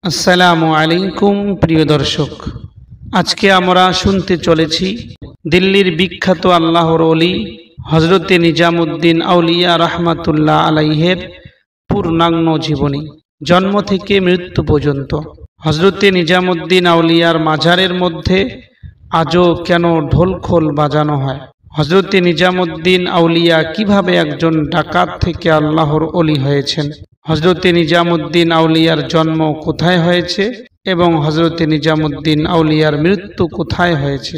আসসালামু আলাইকুম প্রিয় দর্শক, আজকে আমরা শুনতে চলেছি দিল্লির বিখ্যাত আল্লাহর ওলি হযরতে নিজামুদ্দিন আউলিয়া রাহমাতুল্লাহ আলাইহের পূর্ণাঙ্গ জীবনী, জন্ম থেকে মৃত্যু পর্যন্ত। হযরতে নিজামুদ্দিন আউলিয়ার মাজারের মধ্যে আজও কেন ঢোলখোল বাজানো হয়? হযরতে নিজামুদ্দিন আউলিয়া কিভাবে একজন ডাকাত থেকে আল্লাহর ওলি হয়েছেন? হযরতে নিজামুদ্দিন আউলিয়ার জন্ম কোথায় হয়েছে এবং হযরতে নিজামুদ্দিন আউলিয়ার মৃত্যু কোথায় হয়েছে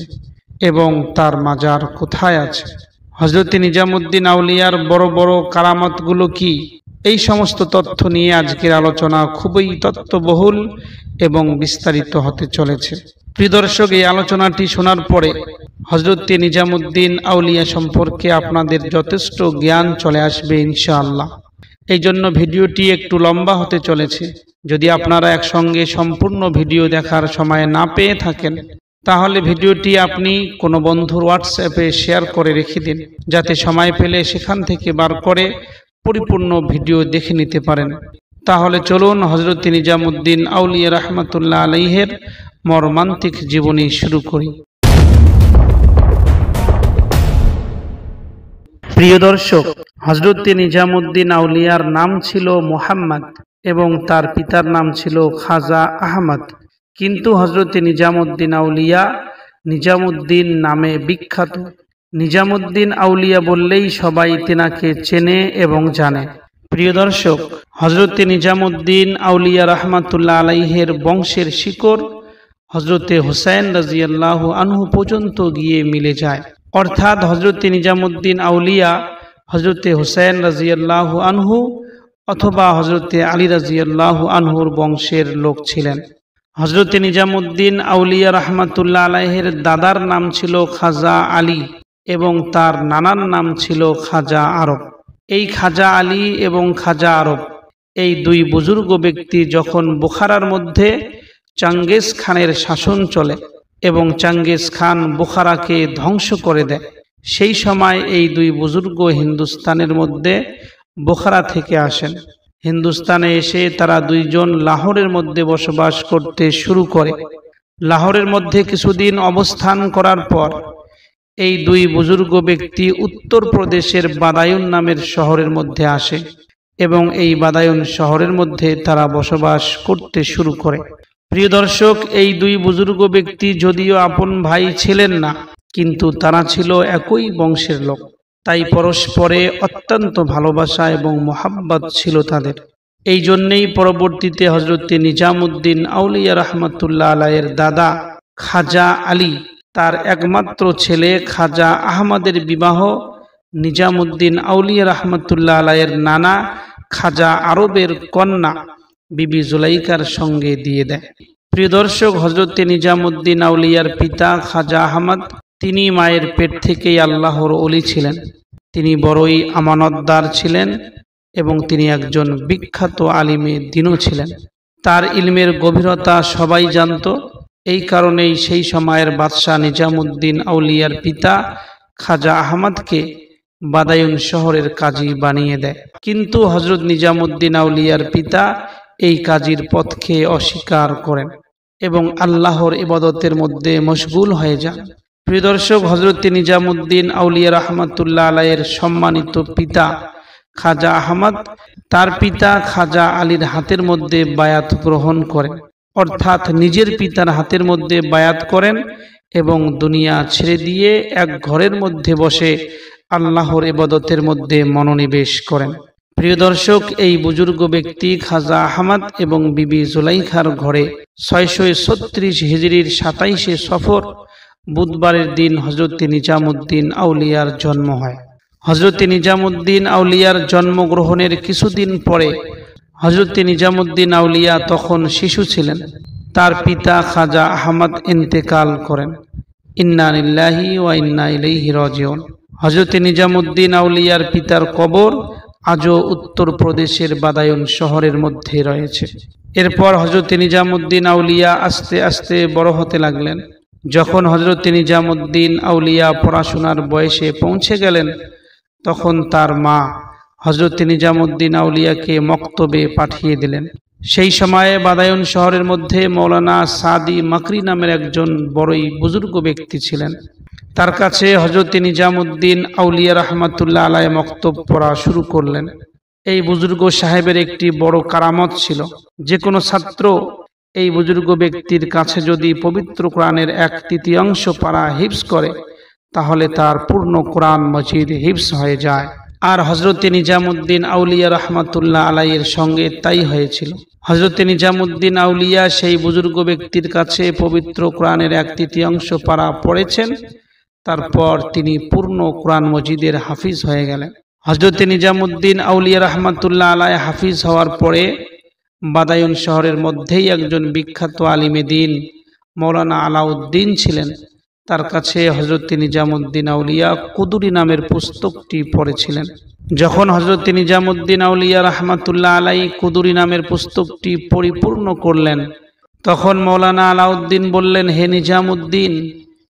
এবং তার মাজার কোথায় আছে? হযরতে নিজামুদ্দিন আউলিয়ার বড় বড় কারামতগুলো কি? এই সমস্ত তথ্য নিয়ে আজকের আলোচনা খুবই তথ্যবহুল এবং বিস্তারিত হতে চলেছে। প্রিয় দর্শক, এই আলোচনাটি শোনার পরে হযরতে নিজামুদ্দিন আউলিয়া সম্পর্কে আপনাদের যথেষ্ট জ্ঞান চলে আসবে ইনশাআল্লাহ। এই জন্য ভিডিওটি একটু লম্বা হতে চলেছে। যদি আপনারা একসঙ্গে সম্পূর্ণ ভিডিও দেখার সময় না পেয়ে থাকেন, তাহলে ভিডিওটি আপনি কোনো বন্ধুর হোয়াটসঅ্যাপে শেয়ার করে রেখে দিন, যাতে সময় পেলে সেখান থেকে বার করে পরিপূর্ণ ভিডিও দেখে নিতে পারেন। তাহলে চলুন হযরতে নিজামুদ্দিন আউলিয়া রাহমাতুল্লাহ আলাইহের মর্মান্তিক জীবনী শুরু করি। প্রিয় দর্শক, হযরতে নিজামুদ্দিন আউলিয়ার নাম ছিল মুহাম্মদ এবং তার পিতার নাম ছিল খাজা আহমদ। কিন্তু হযরতে নিজামুদ্দিন আউলিয়া নিজামুদ্দিন নামে বিখ্যাত। নিজামুদ্দিন আউলিয়া বললেই সবাই তেনাকে চেনে এবং জানে। প্রিয় দর্শক, হযরতে নিজামুদ্দিন আউলিয়া রাহমাতুল্লাহ আলাইহের বংশের শিকড় হযরতে হুসাইন রাদিয়াল্লাহু আনহু পর্যন্ত গিয়ে মিলে যায়। অর্থাৎ হযরতে নিজামুদ্দিন আউলিয়া হযরতে হুসাইন রাদিয়াল্লাহু আনহু অথবা হযরতে আলী রাদিয়াল্লাহু আনহুর বংশের লোক ছিলেন। হযরতে নিজামুদ্দিন আউলিয়া রাহমাতুল্লাহ আলাইহের দাদার নাম ছিল খাজা আলী এবং তার নানার নাম ছিল খাজা আরব। এই খাজা আলী এবং খাজা আরব, এই দুই বুজুর্গ ব্যক্তি যখন বুখারার মধ্যে চেঙ্গিস খানের শাসন চলে এবং চেঙ্গিস খান বুখারাকে ধ্বংস করে দেয়, সেই সময় এই দুই বুজুর্গ হিন্দুস্তানের মধ্যে বুখারা থেকে আসেন। হিন্দুস্তানে এসে তারা দুইজন লাহোরের মধ্যে বসবাস করতে শুরু করে। লাহোরের মধ্যে কিছুদিন অবস্থান করার পর এই দুই বুজুর্গ ব্যক্তি উত্তরপ্রদেশের বাদায়ুন নামের শহরের মধ্যে আসে এবং এই বাদায়ুন শহরের মধ্যে তারা বসবাস করতে শুরু করে। প্রিয় দর্শক, এই দুই বুজুর্গ ব্যক্তি যদিও আপন ভাই ছিলেন না, কিন্তু তারা ছিল একই বংশের লোক, তাই পরস্পরে অত্যন্ত ভালোবাসা এবং মোহাব্বত ছিল তাদের। এই জন্যেই পরবর্তীতে হযরতে নিজামুদ্দিন আউলিয়া রাহমাতুল্লাহ আলাইহির দাদা খাজা আলী তার একমাত্র ছেলে খাজা আহমদের বিবাহ নিজামুদ্দিন আউলিয়া রাহমাতুল্লাহ আলাইহির নানা খাজা আরবের কন্যা বিবি জুলাইকার সঙ্গে দিয়ে দেয়। প্রিয় দর্শক, হযরতে নিজামুদ্দিন আউলিয়ার পিতা খাজা আহমদ, তিনি মায়ের পেট থেকেই আল্লাহর ওলি ছিলেন। তিনি বড়ই আমানতদার ছিলেন এবং তিনি একজন বিখ্যাত আলিমে দ্বীনও ছিলেন। তার ইলমের গভীরতা সবাই জানত। এই কারণেই সেই সময়ের বাদশাহ নিজামুদ্দিন আউলিয়ার পিতা খাজা আহমদকে বাদায়ুন শহরের কাজী বানিয়ে দেয়। কিন্তু হযরত নিজামুদ্দিন আউলিয়ার পিতা এই কাজীর পথকে অস্বীকার করেন এবং আল্লাহর ইবাদতের মধ্যে মশগুল হয়ে যান। প্রিয় দর্শক, হযরতে নিজামুদ্দিন আউলিয়া রাহমাতুল্লাহ আলাইহির সম্মানিত পিতা খাজা আহমদ তার পিতা খাজা আলীর হাতের মধ্যে বায়াত গ্রহণ করেন, অর্থাৎ নিজের পিতার হাতের মধ্যে বায়াত করেন এবং দুনিয়া ছেড়ে দিয়ে এক ঘরের মধ্যে বসে আল্লাহর ইবাদতের মধ্যে মনোনিবেশ করেন। প্রিয় দর্শক, এই বুজুর্গ ব্যক্তি খাজা আহমদ এবং বিবি জুলাইখার ঘরে 636 হিজরির 27শে সফর বুধবারের দিন হযরতে নিজামুদ্দিন আউলিয়ার জন্ম হয়। হযরতে নিজামুদ্দিন আউলিয়ার জন্মগ্রহণের কিছুদিন পরে হযরতে নিজামুদ্দিন আউলিয়া তখন শিশু ছিলেন। তার পিতা খাজা আহমদ ইন্তেকাল করেন। ইন্না লিল্লাহি ওয়া ইন্না ইলাইহি রাজিউন। হযরতে নিজামুদ্দিন আউলিয়ার পিতার কবর আজও উত্তরপ্রদেশের বাদায়ুন শহরের মধ্যে রয়েছে। এরপর হযরতে নিজামুদ্দিন আউলিয়া আস্তে আস্তে বড় হতে লাগলেন। যখন হযরতে নিজামুদ্দিন আউলিয়া পড়াশোনার বয়সে পৌঁছে গেলেন, তখন তার মা হযরতে নিজামুদ্দিন আউলিয়াকে মক্তবে পাঠিয়ে দিলেন। সেই সময়ে বাদায়ুন শহরের মধ্যে মৌলানা সাদি মাকরি নামের একজন বড়ই বুজুর্গ ব্যক্তি ছিলেন। তার কাছে হযরত নিজামুদ্দিন আউলিয়া রহমাতুল্লাহ আলাইহি মক্তব পড়া শুরু করলেন। এই বুজুর্গ সাহেবের একটি বড় কারামত ছিল। যে কোনো ছাত্র এই বুজুর্গ ব্যক্তির কাছে যদি পবিত্র কোরআনের 1/3 পারা হিফজ করে তাহলে তার পূর্ণ কোরআন মজিদ হিফজ হয়ে যায়। আর হযরত নিজামুদ্দিন আউলিয়া রহমাতুল্লাহ আলাইহির সঙ্গে তাই হয়েছিল। হযরত নিজামুদ্দিন আউলিয়া সেই বুজুর্গ ব্যক্তির কাছে পবিত্র কোরআনের 1/3 পারা পড়েছেন। তারপর তিনি পূর্ণ কোরআন মজিদের হাফিজ হয়ে গেলেন। হযরত নিজামুদ্দিন আউলিয়া রহমাতুল্লাহ আলাইহি হাফিজ হওয়ার পরে বাদায়ুন শহরের মধ্যেই একজন বিখ্যাত আলিমে দ্বীন মৌলানা আলাউদ্দিন ছিলেন। তার কাছে হযরত নিজামুদ্দিন আউলিয়া কুদুরি নামের পুস্তকটি পড়েছিলেন। যখন হযরত নিজামুদ্দিন আউলিয়া রহমাতুল্লাহ আলাইহি কুদুরি নামের পুস্তকটি পরিপূর্ণ করলেন, তখন মৌলানা আলাউদ্দিন বললেন, হে নিজামুদ্দিন,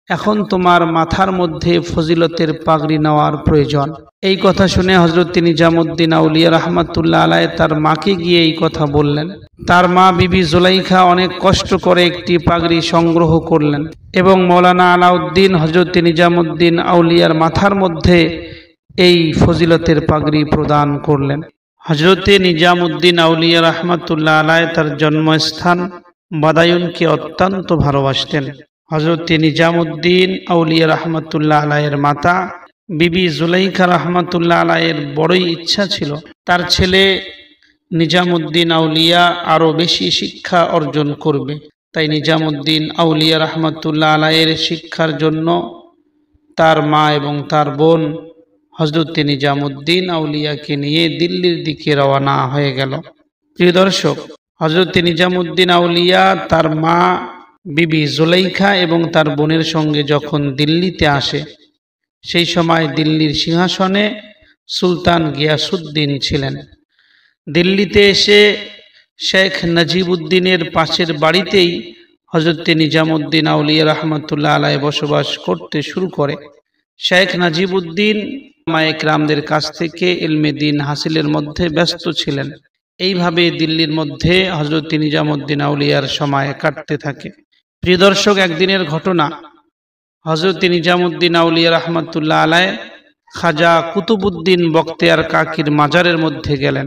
এখন তোমার মাথার মধ্যে ফজিলতের পাগড়ি নেওয়ার প্রয়োজন। এই কথা শুনে হযরত নিজামুদ্দিন আউলিয়া রহমাতুল্লাহ আলাইহি তার মাকে গিয়ে এই কথা বললেন। তার মা বিবি জুলাইখা অনেক কষ্ট করে একটি পাগড়ি সংগ্রহ করলেন এবং মৌলানা আলাউদ্দিন হযরত নিজামুদ্দিন আউলিয়ার মাথার মধ্যে এই ফজিলতের পাগড়ি প্রদান করলেন। হযরত নিজামুদ্দিন আউলিয়া রহমাতুল্লাহ আলাইহি তার জন্মস্থান বাদায়ুনকে অত্যন্ত ভালোবাসতেন। হযরত নিজামুদ্দিন আউলিয়া রহমাতুল্লাহ আলাইহির মাতা বিবি জুলাইখা রহমাতুল্লাহ আলাইহির বড়ই ইচ্ছা ছিল তার ছেলে নিজামুদ্দিন আউলিয়া আরও বেশি শিক্ষা অর্জন করবে। তাই নিজামুদ্দিন আউলিয়া রহমাতুল্লাহ আলাইহির শিক্ষার জন্য তার মা এবং তার বোন হযরত নিজামুদ্দিন আউলিয়াকে নিয়ে দিল্লির দিকে রওনা হয়ে গেল। প্রিয় দর্শক, হযরত নিজামুদ্দিন আউলিয়া তার মা বিবি জুলাইখা এবং তার বোনের সঙ্গে যখন দিল্লিতে আসে, সেই সময় দিল্লির সিংহাসনে সুলতান গিয়াসউদ্দিন ছিলেন। দিল্লিতে এসে শেখ নাজিবউদ্দিনের পাশের বাড়িতেই হযরত নিজামুদ্দিন আউলিয়া রহমাতুল্লাহ আলাইহি বসবাস করতে শুরু করে। শেখ নাজিবউদ্দিন উলামায়ে কেরামদের কাছ থেকে ইলমে দ্বীন হাসিলের মধ্যে ব্যস্ত ছিলেন। এইভাবে দিল্লির মধ্যে হযরত নিজামুদ্দিন আউলিয়ার সময় কাটতে থাকে। প্রিয় দর্শক, একদিনের ঘটনা, হযরত নিজামুদ্দিন আউলিয়া রহমাতুল্লাহ আলাইহি খাজা কুতুবউদ্দিন বখতিয়ার কাকির মাজারের মধ্যে গেলেন।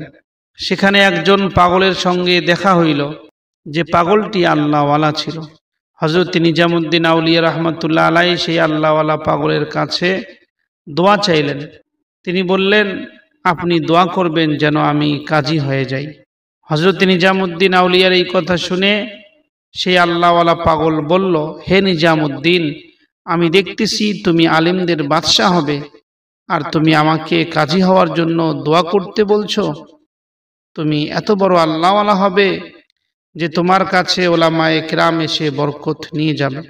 সেখানে একজন পাগলের সঙ্গে দেখা হইল, যে পাগলটি আল্লাহওয়ালা ছিল। হযরত নিজামুদ্দিন আউলিয়া রহমাতুল্লাহ আলাইহি সেই আল্লাহওয়ালা পাগলের কাছে দোয়া চাইলেন। তিনি বললেন, আপনি দোয়া করবেন যেন আমি কাজী হয়ে যাই। হযরত নিজামুদ্দিন আউলিয়ার এই কথা শুনে সেই আল্লাহওয়ালা পাগল বলল, হে নিজামুদ্দিন, আমি দেখতেছি তুমি আলিমদের বাদশাহ হবে, আর তুমি আমাকে কাজী হওয়ার জন্য দোয়া করতে বলছো। তুমি এত বড় আল্লাহওয়ালা হবে যে তোমার কাছে উলামায়ে কেরাম এসে বরকত নিয়ে যাবে।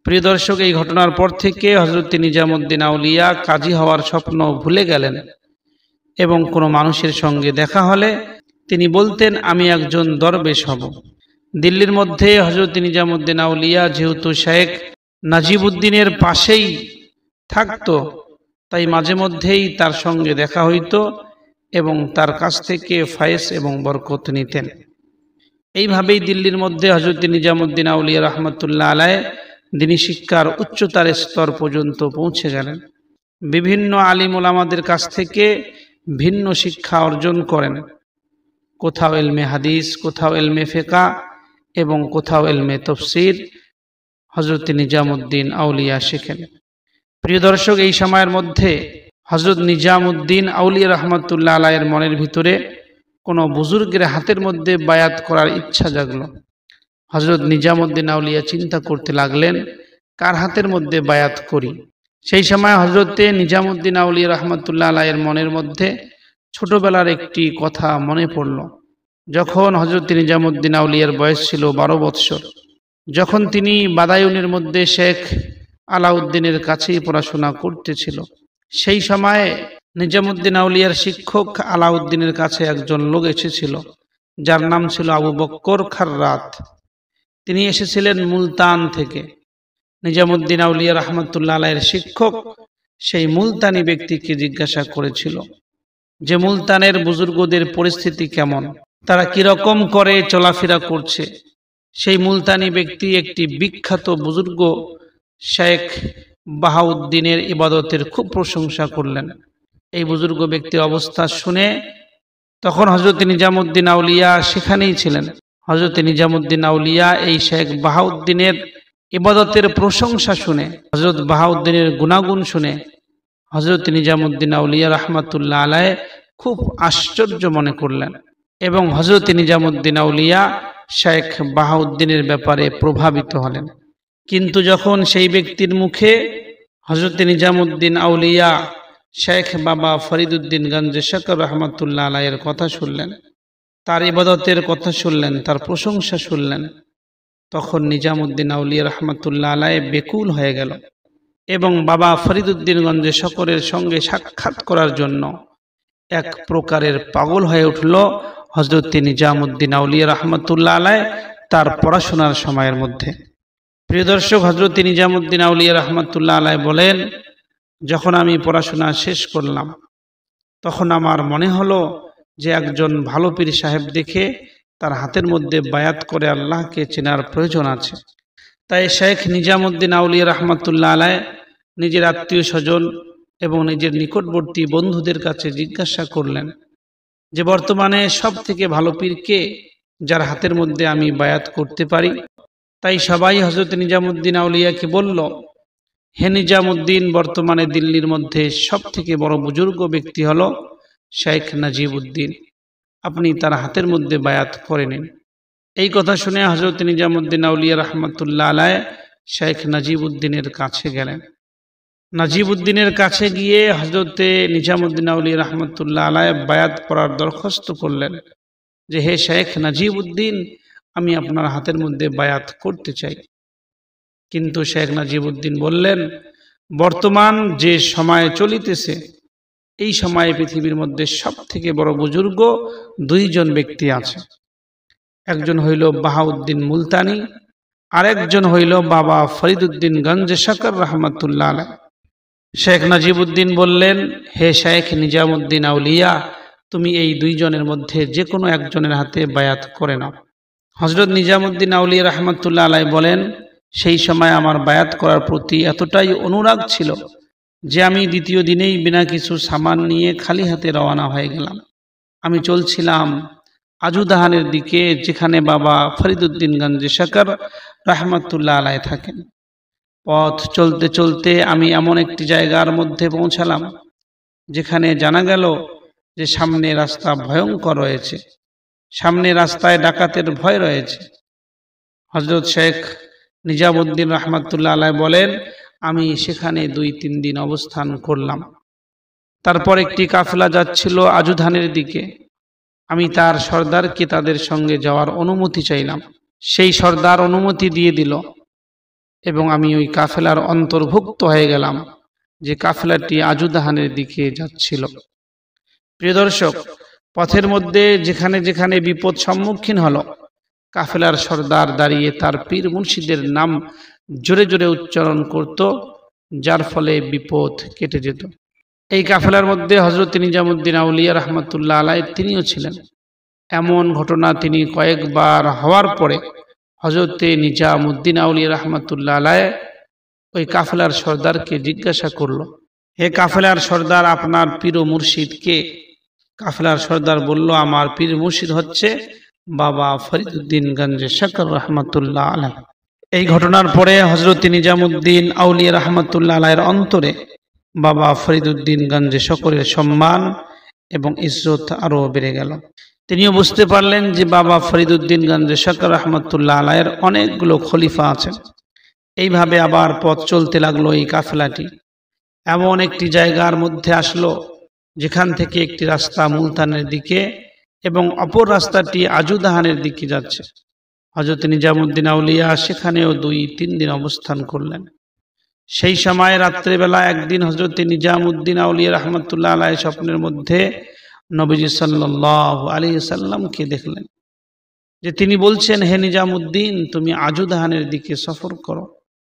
প্রিয় দর্শক, এই ঘটনার পর থেকে হযরত নিজামুদ্দিন আউলিয়া কাজী হওয়ার স্বপ্ন ভুলে গেলেন এবং কোনো মানুষের সঙ্গে দেখা হলে তিনি বলতেন, আমি একজন দরবেশ হব। দিল্লির মধ্যে হযরত নিজামুদ্দিন আউলিয়া যেহেতু শেখ নাজিবউদ্দিনের পাশেই থাকতো, তাই মাঝে মধ্যেই তার সঙ্গে দেখা হইত এবং তার কাছ থেকে ফায়েজ এবং বরকত নিতেন। এইভাবেই দিল্লির মধ্যে হযরত নিজামুদ্দিন আউলিয়া রহমাতুল্লাহ আলাইহি দ্বীনি শিক্ষার উচ্চতর স্তর পর্যন্ত পৌঁছে গেলেন। বিভিন্ন আলিম ওলামাদের কাছ থেকে ভিন্ন শিক্ষা অর্জন করেন। কোথাও ইলমে হাদিস, কোথাও ইলমে ফিকহ এবং কোথাও ইলমে তাফসীর হযরত নিজামুদ্দিন আউলিয়া শেখেন। প্রিয় দর্শক, এই সময়ের মধ্যে হযরত নিজামুদ্দিন আউলিয়া রহমাতুল্লাহ আলাইহির মনের ভিতরে কোনো বুজুর্গের হাতের মধ্যে বায়াত করার ইচ্ছা জাগলো। হযরত নিজামুদ্দিন আউলিয়া চিন্তা করতে লাগলেন, কার হাতের মধ্যে বায়াত করি। সেই সময় হযরত নিজামুদ্দিন আউলিয়া রহমাতুল্লাহ আলাইহির মনের মধ্যে ছোটবেলার একটি কথা মনে পড়ল। যখন হযরত নিজামুদ্দিন আউলিয়ার বয়স ছিল 12 বৎসর, যখন তিনি বাদায়ুনের মধ্যে শেখ আলাউদ্দিনের কাছেই পড়াশোনা করতেছিল, সেই সময়ে নিজামুদ্দিন আউলিয়ার শিক্ষক আলাউদ্দিনের কাছে একজন লোক এসেছিল, যার নাম ছিল আবু বকর খাররাত। তিনি এসেছিলেন মুলতান থেকে। নিজামুদ্দিন আউলিয়া রহমাতুল্লাহ আলাইহির শিক্ষক সেই মুলতানি ব্যক্তিকে জিজ্ঞাসা করেছিল যে মুলতানের বুজুর্গদের পরিস্থিতি কেমন। তারা কিরকম করে চলাফেরা করছে। সেই মুলতানি ব্যক্তি একটি বিখ্যাত বুজুর্গ শেখ বাহাউদ্দিনের ইবাদতের খুব প্রশংসা করলেন। এই বুজুর্গ ব্যক্তির অবস্থা শুনে তখন হযরত নিজামুদ্দিন আউলিয়া সেখানেই ছিলেন। হযরত নিজামুদ্দিন আউলিয়া এই শেখ বাহাউদ্দিনের ইবাদতের প্রশংসা শুনে, হযরত বাহাউদ্দিনের গুণাগুণ শুনে হযরত নিজামুদ্দিন আউলিয়া রাহমাতুল্লাহ আলাইহি খুব আশ্চর্য মনে করলেন এবং হযরত নিজামুদ্দিন আউলিয়া শেখ বাহাউদ্দিনের ব্যাপারে প্রভাবিত হলেন। কিন্তু যখন সেই ব্যক্তির মুখে হযরত নিজামুদ্দিন আউলিয়া শেখ বাবা ফরিদউদ্দিন গঞ্জে শকর রহমাতুল্লাহ আলাইহির কথা শুনলেন, তার ইবাদতের কথা শুনলেন, তার প্রশংসা শুনলেন, তখন নিজামুদ্দিন আউলিয়া রহমাতুল্লাহ আলাইহি বেকুল হয়ে গেল এবং বাবা ফরিদউদ্দিন গঞ্জে শকরের সঙ্গে সাক্ষাৎ করার জন্য এক প্রকারের পাগল হয়ে উঠল হযরত নিজামুদ্দিন আউলিয়া রহমাতুল্লাহ আলাইহি তার পড়াশোনার সময়ের মধ্যে। প্রিয় দর্শক, হযরত নিজামুদ্দিন আউলিয়া রহমাতুল্লাহ আলাইহি বলেন, যখন আমি পড়াশোনা শেষ করলাম তখন আমার মনে হলো যে একজন ভালো পীর সাহেব দেখে তার হাতের মধ্যে বায়াত করে আল্লাহকে চেনার প্রয়োজন আছে। তাই শেখ নিজামুদ্দিন আউলিয়া রহমাতুল্লাহ আলাইহি নিজের আত্মীয় স্বজন এবং নিজের নিকটবর্তী বন্ধুদের কাছে জিজ্ঞাসা করলেন যে বর্তমানে সব থেকে ভালো পীর কে, যার হাতের মধ্যে আমি বায়াত করতে পারি। তাই সবাই হযরত নিজামুদ্দিন আউলিয়াকে বলল, হে নিজামুদ্দিন, বর্তমানে দিল্লির মধ্যে সব থেকে বড় বুজুর্গ ব্যক্তি হলো শেখ নাজিবউদ্দিন, আপনি তার হাতের মধ্যে বায়াত করে নিন। এই কথা শুনে হযরত নিজামুদ্দিন আউলিয়া রহমাতুল্লাহ আলাইহি শেখ নাজিবউদ্দিনের কাছে গেলেন। নাজিবউদ্দিনের কাছে গিয়ে হযরত নিজামুদ্দিন আউলিয়া রহমাতুল্লাহ আলাইহি বায়াত করার দরখাস্ত করলেন যে হে শেখ নাজিবউদ্দিন, আমি আপনার হাতের মধ্যে বায়াত করতে চাই। কিন্তু শেখ নাজিবউদ্দিন বললেন, বর্তমান যে সময় চলিতেছে এই সময়ে পৃথিবীর মধ্যে সব থেকে বড় বুজুর্গ দুইজন ব্যক্তি আছে, একজন হইল বাহাউদ্দিন মুলতানি, আরেকজন হইল বাবা ফরিদউদ্দিন গঞ্জে শকর রহমাতুল্লাহ আলাইহি। শেখ নাজিবউদ্দিন বললেন, হে শেখ নিজামুদ্দিন আউলিয়া, তুমি এই দুইজনের মধ্যে যে কোনো একজনের হাতে বায়াত করে নাও। হযরত নিজামুদ্দিন আউলিয়া রহমাতুল্লাহ আলাইহি বলেন, সেই সময় আমার বায়াত করার প্রতি এতটাই অনুরাগ ছিল যে আমি দ্বিতীয় দিনেই বিনা কিছু সামান নিয়ে খালি হাতে রওনা হয়ে গেলাম। আমি চলছিলাম আজুদাহানের দিকে, যেখানে বাবা ফরিদউদ্দিন গঞ্জে শকর রহমাতুল্লাহ আলাইহি থাকেন। পথ চলতে চলতে আমি এমন একটি জায়গার মধ্যে পৌঁছালাম যেখানে জানা গেল যে সামনে রাস্তা ভয়ঙ্কর রয়েছে, সামনে রাস্তায় ডাকাতের ভয় রয়েছে। হযরত শেখ নিজামুদ্দিন রহমাতুল্লাহ আলাইহি বলেন, আমি সেখানে 2-3 দিন অবস্থান করলাম। তারপর একটি কাফেলা যাচ্ছিল আজুধানের দিকে। আমি তার সর্দারকে তাদের সঙ্গে যাওয়ার অনুমতি চাইলাম। সেই সর্দার অনুমতি দিয়ে দিল এবং আমি ওই কাফেলার অন্তর্ভুক্ত হয়ে গেলাম যে কাফেলাটি আজুদাহানের দিকে যাচ্ছিল। প্রিয় দর্শক, পথের মধ্যে যেখানে যেখানে বিপদ সম্মুখীন হলো, কাফেলার সর্দার দাঁড়িয়ে তার পীর মুর্শিদের নাম জোরে জোরে উচ্চারণ করত, যার ফলে বিপদ কেটে যেত। এই কাফেলার মধ্যে হযরত নিজামুদ্দিন আউলিয়া রহমাতুল্লাহ আলাইহি তিনিও ছিলেন। এমন ঘটনা তিনি কয়েকবার হওয়ার পরে হযরত নিজামুদ্দিন আউলিয়া রহমাতুল্লাহ আলাইহি ওই কাফেলার সর্দারকে জিজ্ঞাসা করল, হে কাফেলার সর্দার, আপনার পীর মুর্শিদ কে? কাফেলার সর্দার বলল, আমার পীর মুর্শিদ হচ্ছে বাবা ফরিদউদ্দিন গঞ্জে শকর রহমাতুল্লাহ আলাইহি। এই ঘটনার পরে হযরত নিজামুদ্দিন আউলিয়া রহমাতুল্লাহ আলাইহির অন্তরে বাবা ফরিদউদ্দিন গঞ্জে শকরের সম্মান এবং ইজ্জত আরো বেড়ে গেল। তিনিও বুঝতে পারলেন যে বাবা ফরিদউদ্দিন গঞ্জে শকর রহমাতুল্লাহ আলাইহির অনেকগুলো খলিফা আছেন। এইভাবে আবার পথ চলতে লাগলো এই কাফেলাটি। এমন একটি জায়গার মধ্যে আসলো যেখান থেকে একটি রাস্তা মুলতানের দিকে এবং অপর রাস্তাটি আজুদাহানের দিকে যাচ্ছে। হযরত নিজামুদ্দিন আউলিয়া সেখানেও 2-3 দিন অবস্থান করলেন। সেই সময় রাত্রেবেলা একদিন হযরত নিজামুদ্দিন আউলিয়া রহমাতুল্লাহ আলাইহি স্বপ্নের মধ্যে নবীজি সাল্লাল্লাহু আলাইহি সাল্লামকে দেখলেন যে তিনি বলছেন, হে নিজামুদ্দিন, তুমি আজুদাহানের দিকে সফর করো।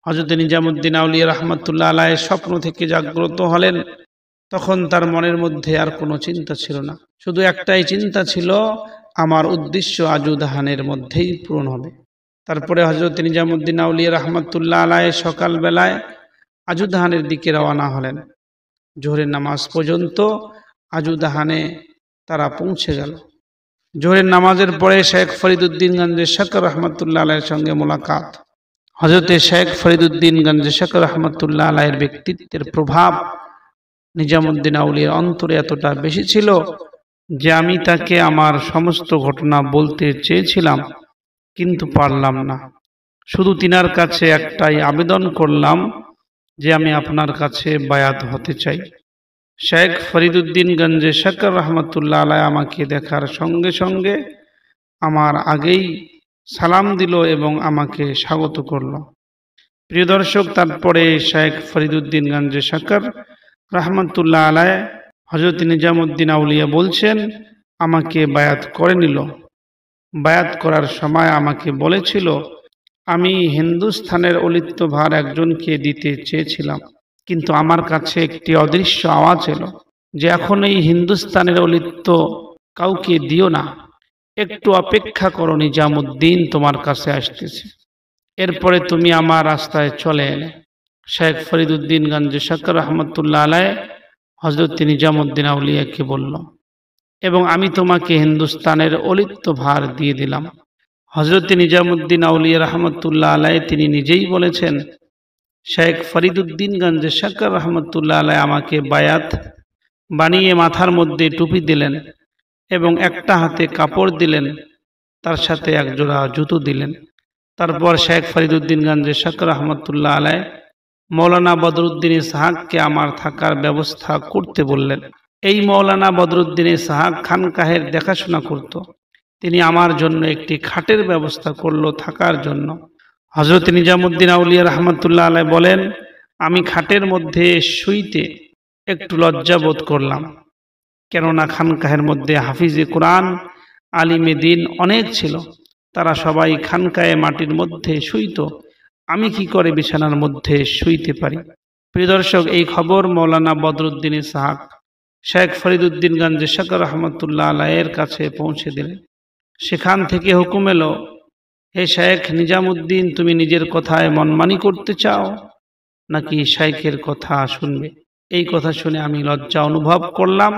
হযরত নিজামুদ্দিন আউলিয়া রহমাতুল্লাহ আলাইহি স্বপ্ন থেকে জাগ্রত হলেন। তখন তার মনের মধ্যে আর কোনো চিন্তা ছিল না, শুধু একটাই চিন্তা ছিল আমার উদ্দেশ্য আজুদাহানের মধ্যেই পূরণ হবে। তারপরে হযরত নিজামুদ্দিন আউলিয়া রাহমাতুল্লাহ আলাইহি সকালবেলায় আজুদাহানের দিকে রওনা হলেন। জোহরের নামাজ পর্যন্ত আজুদাহানে তারা পৌঁছে গেল। জোহরের নামাজের পরে শেখ ফরিদুদ্দিন গঞ্জে শকর রহমতুল্লাহ আলাইহির সঙ্গে মোলাকাত। হযরতে শেখ ফরিদুদ্দিন গঞ্জে শকর রহমতুল্লাহ আলাইহির ব্যক্তিত্বের প্রভাব নিজামুদ্দিন আউলিয়ার অন্তরে এতটা বেশি ছিল যে আমি তাকে আমার সমস্ত ঘটনা বলতে চেয়েছিলাম, কিন্তু পারলাম না। শুধু তিনার কাছে একটাই আবেদন করলাম যে আমি আপনার কাছে বায়াত হতে চাই। শেখ ফরিদুদ্দিন গঞ্জে শকর রহমতুল্লাহ আলাইহি আমাকে দেখার সঙ্গে সঙ্গে আমার আগেই সালাম দিল এবং আমাকে স্বাগত করল। প্রিয় দর্শক, তারপরে শেখ ফরিদুদ্দিন গঞ্জে শকর রহমতুল্লাহ আলাইহি হযরত নিজামুদ্দিন আউলিয়া বলছেন আমাকে বায়াত করে নিল। বায়াত করার সময় আমাকে বলেছিল আমি হিন্দুস্তানের অলিত্য ভার একজনকে দিতে চেয়েছিলাম, কিন্তু আমার কাছে একটি অদৃশ্য আওয়াজ এলো যে এখন এই হিন্দুস্তানের অলিত্য কাউকে দিও না, একটু অপেক্ষা করো, নিজামুদ্দিন তোমার কাছে আসতেছে। এরপরে তুমি আমার রাস্তায় চলে এলে। শেখ ফরিদুদ্দিন গঞ্জে শকর রহমতুল্লাহ আলাইহি হযরত নিজামুদ্দিন আউলিয়াকে বলল, এবং আমি তোমাকে হিন্দুস্তানের অলিত্য ভার দিয়ে দিলাম। হযরত নিজামুদ্দিন আউলিয়া রহমতুল্লাহ আলাইহি তিনি নিজেই বলেছেন শেখ ফরিদুদ্দিন গঞ্জে শকর রহমতুল্লাহ আলাইহি আমাকে বায়াত বানিয়ে মাথার মধ্যে টুপি দিলেন এবং একটা হাতে কাপড় দিলেন, তার সাথে একজোড়া জুতো দিলেন। তারপর শেখ ফরিদুদ্দিন গঞ্জে শকর রহমতুল্লাহ আলাইহি মৌলানা বদরুদ্দিন ইসহাককে আমার থাকার ব্যবস্থা করতে বললেন। এই মৌলানা বদরুদ্দিন ইসহাক খানকাহের দেখাশোনা করত। তিনি আমার জন্য একটি খাটের ব্যবস্থা করলো থাকার জন্য। হযরত নিজামুদ্দিন আউলিয়া রহমতুল্লাহ আলাইহি বলেন আমি খাটের মধ্যে শুইতে একটু লজ্জা বোধ করলাম, কেননা খানকাহের মধ্যে হাফিজে কোরআন আলিমে দ্বীন অনেক ছিল, তারা সবাই খানকায়ে মাটির মধ্যে শুইত, আমি কি করে বিছানার মধ্যে শুইতে পারি। প্রিয় দর্শক, এই খবর মৌলানা বদরুদ্দিন ইসহাক শেখ ফরিদুদ্দিন গঞ্জে শকর রহমতুল্লাহ আলাইহির কাছে পৌঁছে দিলেন। সেখান থেকে হুকুম এলো, হে শেখ নিজামুদ্দিন, তুমি নিজের কথায় মনমানি করতে চাও নাকি শেখের কথা শুনবে? এই কথা শুনে আমি লজ্জা অনুভব করলাম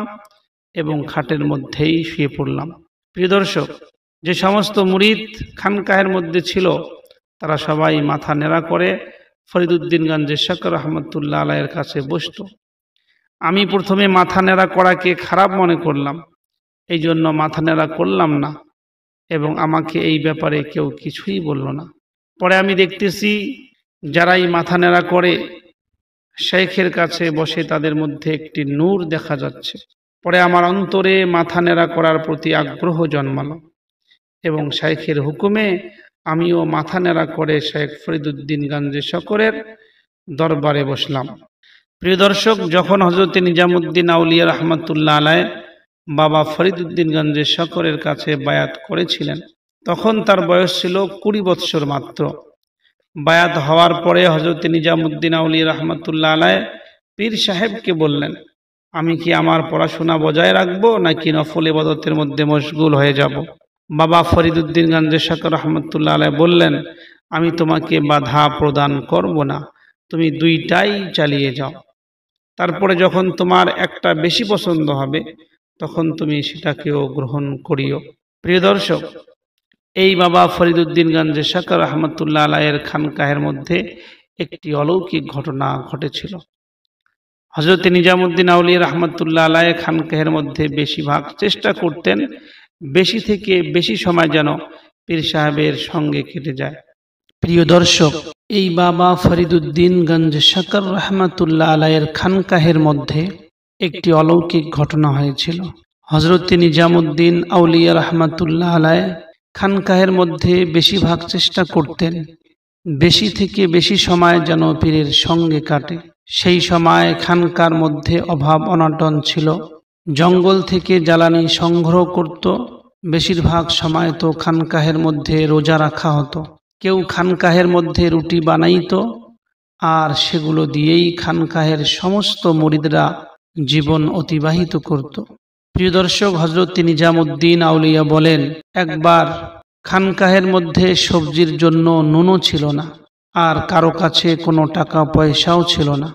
এবং খাটের মধ্যেই শুয়ে পড়লাম। প্রিয় দর্শক, যে সমস্ত মুরিদ খানকাহের মধ্যে ছিল তারা সবাই মাথা নেড়া করে ফরিদুদ্দিন গঞ্জে শকর রহমতুল্লাহ আলাইহির কাছে বসত। আমি প্রথমে মাথা নেড়া করাকে খারাপ মনে করলাম, এই জন্য মাথা নেড়া করলাম না এবং আমাকে এই ব্যাপারে কেউ কিছুই বলল না। পরে আমি দেখতেছি যারাই মাথা নেড়া করে শেখের কাছে বসে তাদের মধ্যে একটি নূর দেখা যাচ্ছে। পরে আমার অন্তরে মাথা নেড়া করার প্রতি আগ্রহ জন্মালো এবং শেখের হুকুমে আমিও মাথা নেড়া করে শেখ ফরিদুদ্দিন গঞ্জে শকরের দরবারে বসলাম। প্রিয় দর্শক, যখন হযরত নিজামুদ্দিন আউলিয়া রহমতুল্লাহ আলাইহি বাবা ফরিদুদ্দিন গঞ্জে শকরের কাছে বায়াত করেছিলেন তখন তার বয়স ছিল 20 বৎসর মাত্র। বায়াত হওয়ার পরে হযরত নিজামুদ্দিন আউলিয়া রহমতুল্লাহ আলাইহি পীর সাহেবকে বললেন আমি কি আমার পড়াশোনা বজায় রাখবো নাকি নফল ইবাদতের মধ্যে মশগুল হয়ে যাব? বাবা ফরিদুদ্দিন গঞ্জে শকর রহমতুল্লাহ আলাইহি বললেন আমি তোমাকে বাধা প্রদান করব না, তুমি দুইটাই চালিয়ে যাও, তারপরে যখন তোমার একটা বেশি পছন্দ হবে তখন তুমি সেটাকেও গ্রহণ করিও। প্রিয় দর্শক, এই বাবা ফরিদুদ্দিন গঞ্জে শকর রহমতুল্লাহ আলাইহির খানকাহের মধ্যে একটি অলৌকিক ঘটনা ঘটেছিল। হযরত নিজামুদ্দিন আউলিয়া রহমতুল্লাহ আলাইহি খানকাহের মধ্যে বেশিরভাগ চেষ্টা করতেন বেশি থেকে বেশি সময় যেন পীর সাহেবের সঙ্গে কেটে যায়। প্রিয় দর্শক, এই বাবা ফরিদুদ্দিন গঞ্জে শকর রহমতুল্লাহ আলাইহির খানকাহের মধ্যে একটি অলৌকিক ঘটনা হয়েছিল। হযরত নিজামুদ্দিন আউলিয়া রহমতুল্লাহ আলাইহি খানকাহের মধ্যে বেশিরভাগ চেষ্টা করতেন বেশি থেকে বেশি সময় যেন পীরের সঙ্গে কাটে। সেই সময় খানকার মধ্যে অভাব অনটন ছিল, জঙ্গল থেকে জ্বালানি সংগ্রহ করত, বেশিরভাগ সময় তো খানকাহের মধ্যে রোজা রাখা হতো। কেউ খানকাহের মধ্যে রুটি বানাইত আর সেগুলো দিয়েই খানকাহের সমস্ত মুরিদরা জীবন অতিবাহিত করত। প্রিয় দর্শক, হযরত নিজামুদ্দিন আউলিয়া বলেন, একবার খানকাহের মধ্যে সবজির জন্য নুনও ছিল না, আর কারো কাছে কোনো টাকা পয়সাও ছিল না।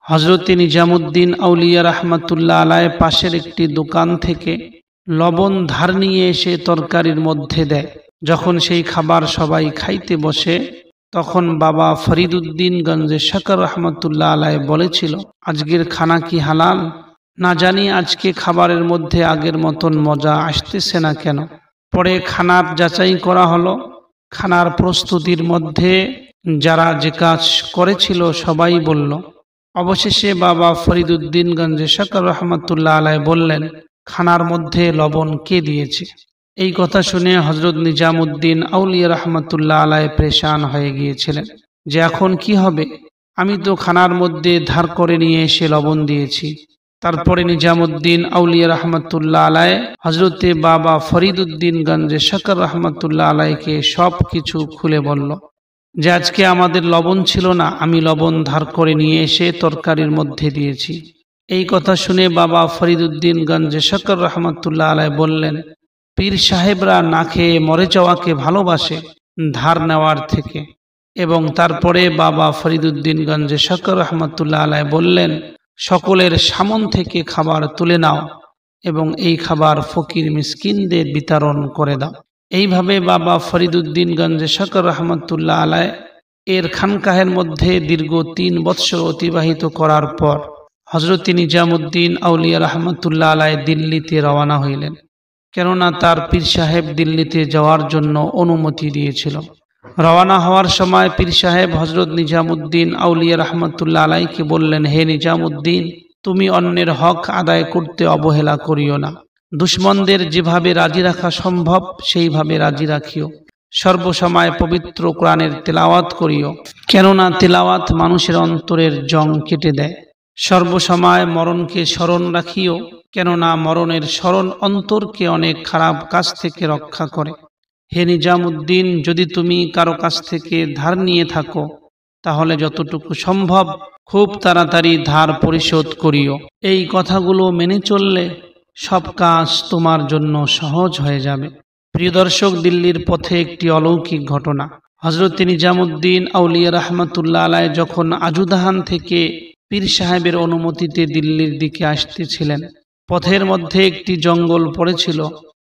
হযরত নিজামুদ্দিন আউলিয়া রাহমাতুল্লাহ আলাইহি পাশের একটি দোকান থেকে লবণ ধার নিয়ে এসে তরকারির মধ্যে দেয়। যখন সেই খাবার সবাই খাইতে বসে, তখন বাবা ফরিদুদ্দিন গঞ্জে শকর রহমতুল্লাহ আলাইহি বলেছিল, আজকের খানা কি হালাল? না জানি আজকে খাবারের মধ্যে আগের মতন মজা আসতেছে না কেন। পরে খানার যাচাই করা হলো। খানার প্রস্তুতির মধ্যে যারা যে কাজ করেছিল সবাই বলল। অবশেষে বাবা ফরিদুদ্দিন গঞ্জে শকর রহমতুল্লাহ আলাইহি বললেন, খানার মধ্যে লবণ কে দিয়েছে? এই কথা শুনে হযরত নিজামুদ্দিন আউলিয়া রাহমাতুল্লাহ আলাইহি পেরেশান হয়ে গিয়েছিলেন যে এখন কি হবে? আমি তো খানার মধ্যে ধার করে নিয়ে এসে লবণ দিয়েছি। তারপরে নিজামুদ্দিন আউলিয়া রাহমাতুল্লাহ আলাইহি হযরতে বাবা ফরিদুদ্দিন গঞ্জে শকর রহমতুল্লাহ আলাইহিকে সব কিছু খুলে বলল যে আজকে আমাদের লবণ ছিল না, আমি লবণ ধার করে নিয়ে এসে তরকারির মধ্যে দিয়েছি। এই কথা শুনে বাবা ফরিদুদ্দিন গঞ্জে শকর রহমতুল্লাহ আলাইহি বললেন, পীর সাহেবরা না খেয়ে মরে যাওয়াকে ভালোবাসে ধার নেওয়ার থেকে। এবং তারপরে বাবা ফরিদুদ্দিন গঞ্জে শকর রহমতুল্লাহ আলাইহি বললেন, সকলের সামন থেকে খাবার তুলে নাও এবং এই খাবার ফকির মিসকিনদের বিতরণ করে দাও। এইভাবে বাবা ফরিদুদ্দিন গঞ্জে শকর রহমতুল্লাহ আলাইহি এর খানকাহের মধ্যে দীর্ঘ ৩ বৎসর অতিবাহিত করার পর হযরত নিজামুদ্দিন আউলিয়া রহমতুল্লাহ আলাইহি দিল্লিতে রওনা হইলেন। কেননা তার পীর সাহেব দিল্লিতে যাওয়ার জন্য অনুমতি দিয়েছিল। রওনা হওয়ার সময় পীর সাহেব হযরত নিজামুদ্দিন আউলিয়া রহমতুল্লাহ আলাইহিকে বললেন, হে নিজামুদ্দিন, তুমি অন্যের হক আদায় করতে অবহেলা করিও না। দুশমনদের যেভাবে রাজি রাখা সম্ভব সেইভাবে রাজি রাখিও। সর্বসময় পবিত্র কোরআনের তেলাওয়াত করিও, কেননা তেলাওয়াত মানুষের অন্তরের জং কেটে দেয়। সর্বসময় মরণকে স্মরণ রাখিও, কেননা মরণের স্মরণ অন্তরকে অনেক খারাপ কাজ থেকে রক্ষা করে। হে নিজামুদ্দিন, যদি তুমি কারো কাছ থেকে ধার নিয়ে থাকো তাহলে যতটুকু সম্ভব খুব তাড়াতাড়ি ধার পরিশোধ করিও। এই কথাগুলো মেনে চললে সব কাজ তোমার জন্য সহজ হয়ে যাবে। প্রিয় দর্শক, দিল্লির পথে একটি অলৌকিক ঘটনা। হযরত নিজামুদ্দিন আউলিয়া রাহমাতুল্লাহ আলাইহি যখন আজুদাহান থেকে পীর সাহেবের অনুমতিতে দিল্লির দিকে আসতেছিলেন, পথের মধ্যে একটি জঙ্গল পড়েছিল।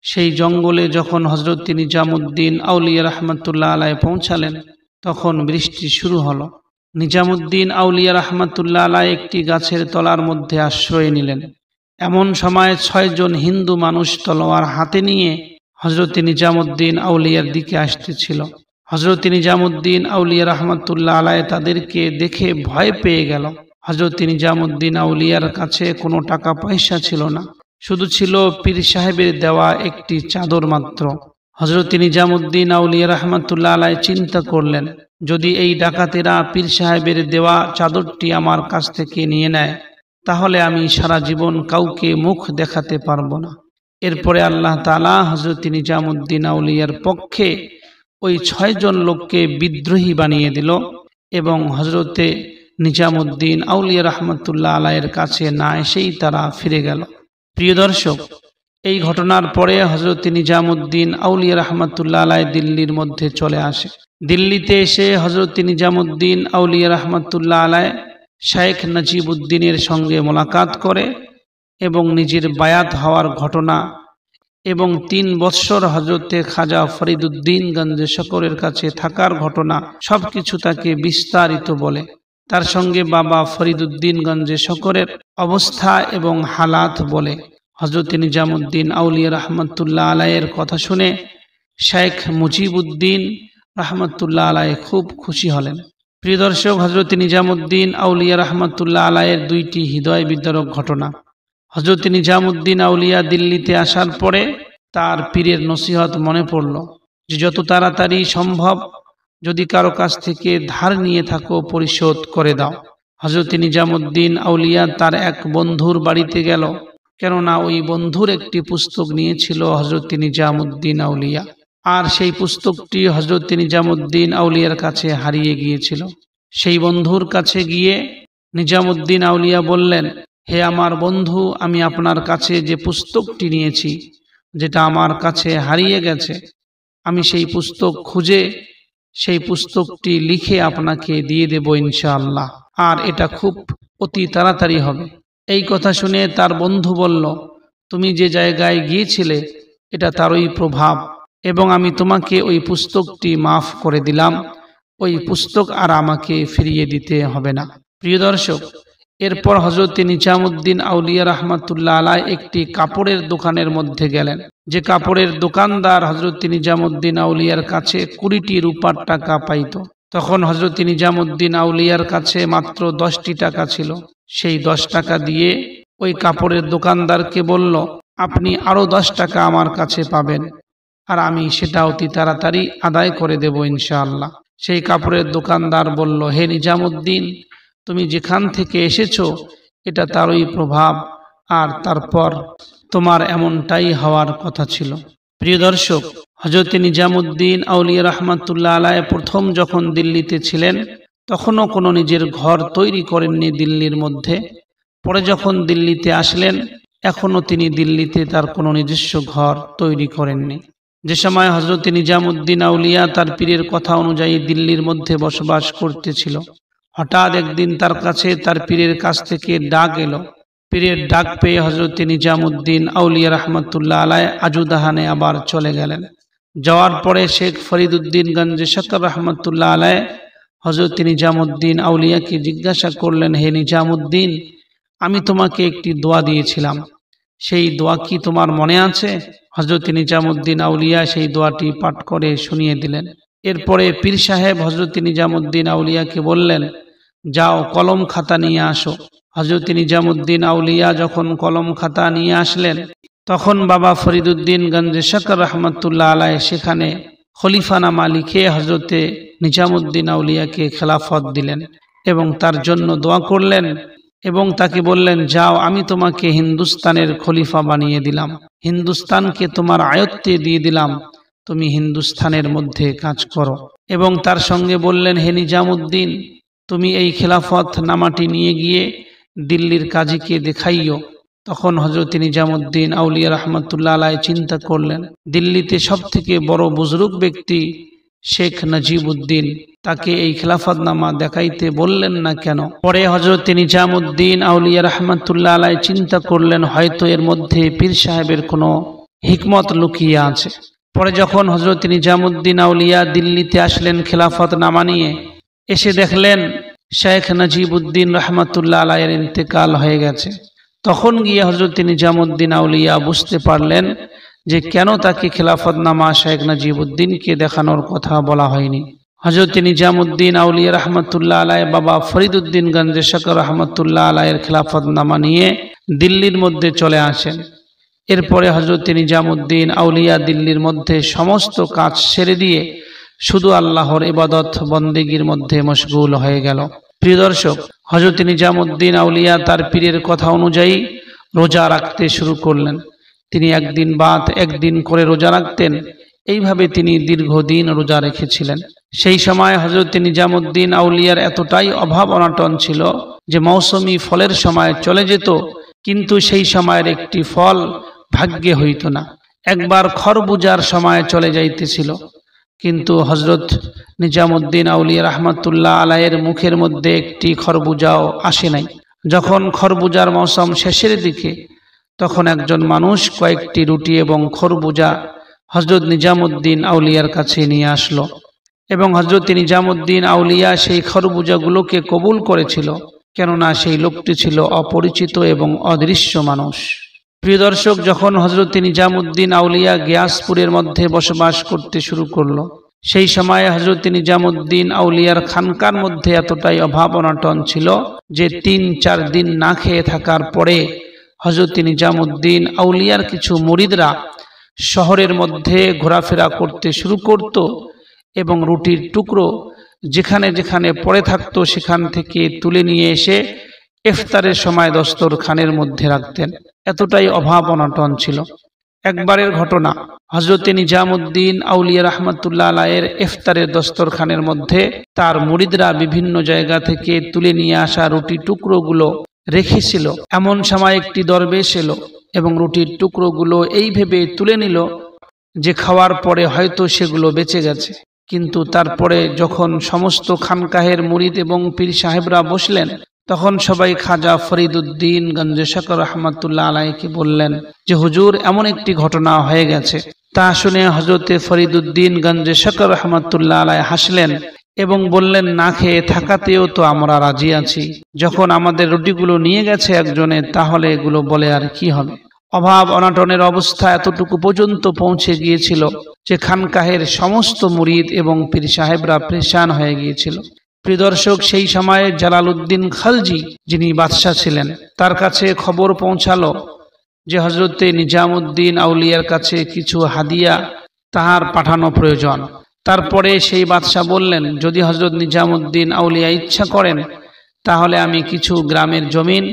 সেই জঙ্গলে যখন হযরত নিজামুদ্দিন আউলিয়া রাহমাতুল্লাহ আলাইহি পৌঁছালেন, তখন বৃষ্টি শুরু হলো। নিজামুদ্দিন আউলিয়া রাহমাতুল্লাহ আলাইহি একটি গাছের তলার মধ্যে আশ্রয় নিলেন। এমন সময় 6 জন হিন্দু মানুষ তলোয়ার হাতে নিয়ে হযরত নিজামুদ্দিন আউলিয়ার দিকে আসতেছিল। হযরত নিজামুদ্দিন আউলিয়া রাহমাতুল্লাহ আলাইহি তাদেরকে দেখে ভয় পেয়ে গেল। হযরত নিজামুদ্দিন আউলিয়ার কাছে কোনো টাকা পয়সা ছিল না, শুধু ছিল পীর সাহেবের দেওয়া একটি চাদর মাত্র। হযরত নিজামুদ্দিন আউলিয়া রাহমাতুল্লাহ আলাইহি চিন্তা করলেন, যদি এই ডাকাতেরা পীর সাহেবের দেওয়া চাদরটি আমার কাছ থেকে নিয়ে নেয় তাহলে আমি সারা জীবন কাউকে মুখ দেখাতে পারবো না। এরপরে আল্লাহ তাআলা হযরত নিজামুদ্দিন আউলিয়ার পক্ষে ওই 6 জন লোককে বিদ্রোহী বানিয়ে দিল এবং হযরতে নিজামুদ্দিন আউলিয়া রাহমাতুল্লাহ আলাইহির কাছে না এসেই তারা ফিরে গেল। প্রিয় দর্শক, এই ঘটনার পরে হযরত নিজামুদ্দিন আউলিয়া রাহমাতুল্লাহ আলাইহি দিল্লির মধ্যে চলে আসে। দিল্লিতে এসে হযরত নিজামুদ্দিন আউলিয়া রাহমাতুল্লাহ আলাইহি শেখ নজিবউদ্দিনের সঙ্গে মোলাকাত করে এবং নিজের বায়াত হওয়ার ঘটনা এবং 3 বৎসর হযরতে খাজা ফরিদুদ্দিন গঞ্জে শকরের কাছে থাকার ঘটনা সবকিছু তাকে বিস্তারিত বলে। তার সঙ্গে বাবা ফরিদুদ্দিন গঞ্জে শকরের অবস্থা এবং হালাত বলে। হযরত নিজামুদ্দিন আউলিয়া রাহমাতুল্লাহ আলাইহির কথা শুনে শেখ মুজিবউদ্দিন রাহমাতুল্লাহ আলাইহি খুব খুশি হলেন। প্রিয় দর্শক, হযরত নিজামুদ্দিন আউলিয়া রাহমাতুল্লাহ আলাইহির 2টি হৃদয় বিদারক ঘটনা। হযরত নিজামুদ্দিন আউলিয়া দিল্লিতে আসার পরে তার পীরের নসিহত মনে পড়ল যে যত তাড়াতাড়ি সম্ভব যদি কারো কাছ থেকে ধার নিয়ে থাকো পরিশোধ করে দাও। হযরত নিজামুদ্দিন আউলিয়া তার এক বন্ধুর বাড়িতে গেল, কেননা ওই বন্ধুর একটি পুস্তক নিয়েছিল হযরত নিজামুদ্দিন আউলিয়া, আর সেই পুস্তকটি হযরত নিজামুদ্দিন আউলিয়ার কাছে হারিয়ে গিয়েছিল। সেই বন্ধুর কাছে গিয়ে নিজামুদ্দিন আউলিয়া বললেন, হে আমার বন্ধু, আমি আপনার কাছে যে পুস্তকটি নিয়েছি, যেটা আমার কাছে হারিয়ে গেছে, আমি সেই পুস্তক খুঁজে সেই পুস্তকটি লিখে আপনাকে দিয়ে দেব ইনশাআল্লাহ, আর এটা খুব অতি তাড়াতাড়ি হবে। এই কথা শুনে তার বন্ধু বলল, তুমি যে জায়গায় গিয়েছিলে এটা তারই প্রভাব, এবং আমি তোমাকে ওই পুস্তকটি মাফ করে দিলাম, ওই পুস্তক আর আমাকে ফিরিয়ে দিতে হবে না। প্রিয় দর্শক, এরপর হযরত নিজামুদ্দিন আউলিয়া রাহমাতুল্লাহ আলাইহ একটি কাপড়ের দোকানের মধ্যে গেলেন, যে কাপড়ের দোকানদার হযরত নিজামুদ্দিন আউলিয়ার কাছে 20টি রূপার টাকা পাইত। তখন হযরত নিজামুদ্দিন আউলিয়ার কাছে মাত্র 10টি টাকা ছিল। সেই 10 টাকা দিয়ে ওই কাপড়ের দোকানদারকে বলল, আপনি আরো 10 টাকা আমার কাছে পাবেন, আর আমি সেটা অতি তাড়াতাড়ি আদায় করে দেব ইনশাআল্লাহ। সেই কাপড়ের দোকানদার বলল, হে নিজামুদ্দিন, তুমি যেখান থেকে এসেছো এটা তারই প্রভাব, আর তারপর তোমার এমনটাই হওয়ার কথা ছিল। প্রিয় দর্শক, হযরত নিজামুদ্দিন আউলিয়া রাহমাতুল্লাহ আলাইহ প্রথম যখন দিল্লিতে ছিলেন তখনও কোনো নিজের ঘর তৈরি করেননি দিল্লির মধ্যে। পরে যখন দিল্লিতে আসলেন এখনও তিনি দিল্লিতে তার কোনো নিজস্ব ঘর তৈরি করেননি। যে সময় হযরত নিজামুদ্দিন আউলিয়া তার পীরের কথা অনুযায়ী দিল্লির মধ্যে বসবাস করতেছিল, হঠাৎ একদিন তার কাছে তার পীরের কাছ থেকে ডাক এলো। পীরের ডাক পেয়ে হযরত নিজামুদ্দিন আউলিয়া রাহমাতুল্লাহ আলাইহ আজুদাহানে আবার চলে গেলেন। যাওয়ার পরে শেখ ফরিদউদ্দিন গঞ্জে শকর রাহমাতুল্লাহ আলাইহ হযরত নিজামুদ্দিন আউলিয়াকে জিজ্ঞাসা করলেন, হে নিজামুদ্দিন, আমি তোমাকে একটি দোয়া দিয়েছিলাম, সেই দোয়া কি তোমার মনে আছে? হযরত নিজামুদ্দিন আউলিয়া সেই দোয়াটি পাঠ করে শুনিয়ে দিলেন। এরপরে পীর সাহেব হযরত নিজামুদ্দিন আউলিয়াকে বললেন, যাও কলম খাতা নিয়ে আসো। হযরত নিজামুদ্দিন আউলিয়া যখন কলম খাতা নিয়ে আসলেন তখন বাবা ফরিদউদ্দিন গঞ্জে শকর রাহমাতুল্লাহ আলাইহ সেখানে খলিফানামা লিখে হযরতে নিজামুদ্দিন আউলিয়াকে খেলাফত দিলেন এবং তার জন্য দোয়া করলেন এবং তাকে বললেন, যাও আমি তোমাকে হিন্দুস্তানের খলিফা বানিয়ে দিলাম, হিন্দুস্তানকে তোমার আয়ত্তে দিয়ে দিলাম, তুমি হিন্দুস্তানের মধ্যে কাজ করো। এবং তার সঙ্গে বললেন, হে নিজামুদ্দিন, তুমি এই খেলাফত নামাটি নিয়ে গিয়ে দিল্লির কাজীকে দেখাইও। তখন হযরত নিজামুদ্দিন আউলিয়া রাহমাতুল্লাহ আলাইহ চিন্তা করলেন, দিল্লিতে সবথেকে বড় বুজুর্গ ব্যক্তি শেখ নজিবউদ্দিন, তাকে এই খেলাফতনামা দেখাইতে বললেন না কেন? পরে হযরত নিজামুদ্দিন আউলিয়া রাহমাতুল্লাহ আলাইহ চিন্তা করলেন, হয়তো এর মধ্যে পীর সাহেবের কোনো হিকমত লুকিয়ে আছে। পরে যখন হযরত নিজামুদ্দিন আউলিয়া দিল্লিতে আসলেন খেলাফতনামা নিয়ে, এসে দেখলেন শেখ নজিবউদ্দিন রাহমাতুল্লাহ আলাইহের ইন্তেকাল হয়ে গেছে। তখন গিয়ে হযরত নিজামুদ্দিন আউলিয়া বুঝতে পারলেন যে কেন তাকে খেলাফতনামা শেখ নজিবউদ্দিনকে দেখানোর কথা বলা হয়নি। হযরত নিজামুদ্দিন আউলিয়া রাহমাতুল্লাহ আলাইহ বাবা ফরিদউদ্দিন গঞ্জে শকর রাহমাতুল্লাহ আলাইহের খেলাফতনামা নিয়ে দিল্লির মধ্যে চলে আসেন। এরপরে হযরত নিজামুদ্দিন আউলিয়া দিল্লির মধ্যে সমস্ত কাজ ছেড়ে দিয়ে শুধু আল্লাহর ইবাদত বন্দেগীর মধ্যে মশগুল হয়ে গেল। প্রিয় দর্শক, হযরত নিজামুদ্দিন আউলিয়া তার পীরের কথা অনুযায়ী রোজা রাখতে শুরু করলেন। তিনি একদিন বাদ একদিন করে রোজা রাখতেন। এইভাবে তিনি দীর্ঘদিন রোজা রেখেছিলেন। সেই সময় হযরত নিজামুদ্দিন আউলিয়ার এতটাই অভাব অনাটন ছিল যে মৌসুমি ফলের সময় চলে যেত, কিন্তু সেই সময়ের একটি ফল ভাগ্যে হইত না। একবার খরবুজার সময় চলে যাইতেছিল, কিন্তু হযরত নিজামুদ্দিন আউলিয়া রাহমাতুল্লাহ আলাইহের মুখের মধ্যে একটি খরবুজাও আসে নাই। যখন খরবুজার মৌসুম শেষের দিকে, তখন একজন মানুষ কয়েকটি রুটি এবং খরবুজা হযরত নিজামুদ্দিন আউলিয়ার কাছে নিয়ে আসলো এবং হযরত নিজামুদ্দিন আউলিয়া সেই খরবুজাগুলোকে কবুল করেছিল, কেননা সেই লোকটি ছিল অপরিচিত এবং অদৃশ্য মানুষ। প্রিয় দর্শক, যখন হযরত নিজামুদ্দিন আউলিয়া গিয়াসপুরের মধ্যে বসবাস করতে শুরু করলো, সেই সময় হযরত নিজামুদ্দিন আউলিয়ার খানকার মধ্যে এতটাই অভাব অনাটন ছিল যে ৩-৪ দিন না খেয়ে থাকার পরে হযরত নিজামুদ্দিন আউলিয়ার কিছু মুরিদরা শহরের মধ্যে ঘোরাফেরা করতে শুরু করত এবং রুটির টুকরো যেখানে যেখানে পড়ে থাকতো সেখান থেকে তুলে নিয়ে এসে ইফতারের সময় দস্তরখানের মধ্যে রাখতেন। এতটাই অভাব অনটন ছিল। একবারের ঘটনা, হযরত নিজামুদ্দিন আউলিয়া রাহমাতুল্লাহ আলাইহের ইফতারের দস্তরখানের মধ্যে তার মুরিদরা বিভিন্ন জায়গা থেকে তুলে নিয়ে আসা রুটি টুকরোগুলো রেখেছিল। এমন সময় একটি দরবেশ এলো এবং রুটির টুকরোগুলো এই ভেবে তুলে নিল যে খাওয়ার পরে হয়তো সেগুলো বেঁচে গেছে। কিন্তু তারপরে যখন সমস্ত খানকাহের মুরিদ এবং পীর সাহেবরা বসলেন, তখন সবাই খাজা ফরিদুদ্দিন গঞ্জে শকর রহমাতুল্লাহ আলাইকে বললেন যে হুজুর, এমন একটি ঘটনা হয়ে গেছে। তা শুনে হজরতে ফরিদুদ্দিন গঞ্জে শকর রহমাতুল্লাহ আলাই হাসলেন এবং বললেন, না খেয়ে থাকাতেও তো আমরা রাজি আছি। যখন আমাদের রুটিগুলো নিয়ে গেছে একজনে, তাহলে এগুলো বলে আর কি হবে। অভাব অনাটনের অবস্থা এতটুকু পর্যন্ত পৌঁছে গিয়েছিল যে খানকাহের সমস্ত মুরিদ এবং পীর সাহেবরা পেরেশান হয়ে গিয়েছিল। প্রিয় দর্শক, সেই সময়ে জালালউদ্দিন খালজি, যিনি বাদশাহ ছিলেন, তার কাছে খবর পৌঁছালো যে হজরতে নিজামুদ্দিন আউলিয়ার কাছে কিছু হাদিয়া তাহার পাঠানো প্রয়োজন। তারপরে সেই বাদশাহ বললেন, যদি হজরত নিজামুদ্দিন আউলিয়া ইচ্ছা করেন তাহলে আমি কিছু গ্রামের জমিন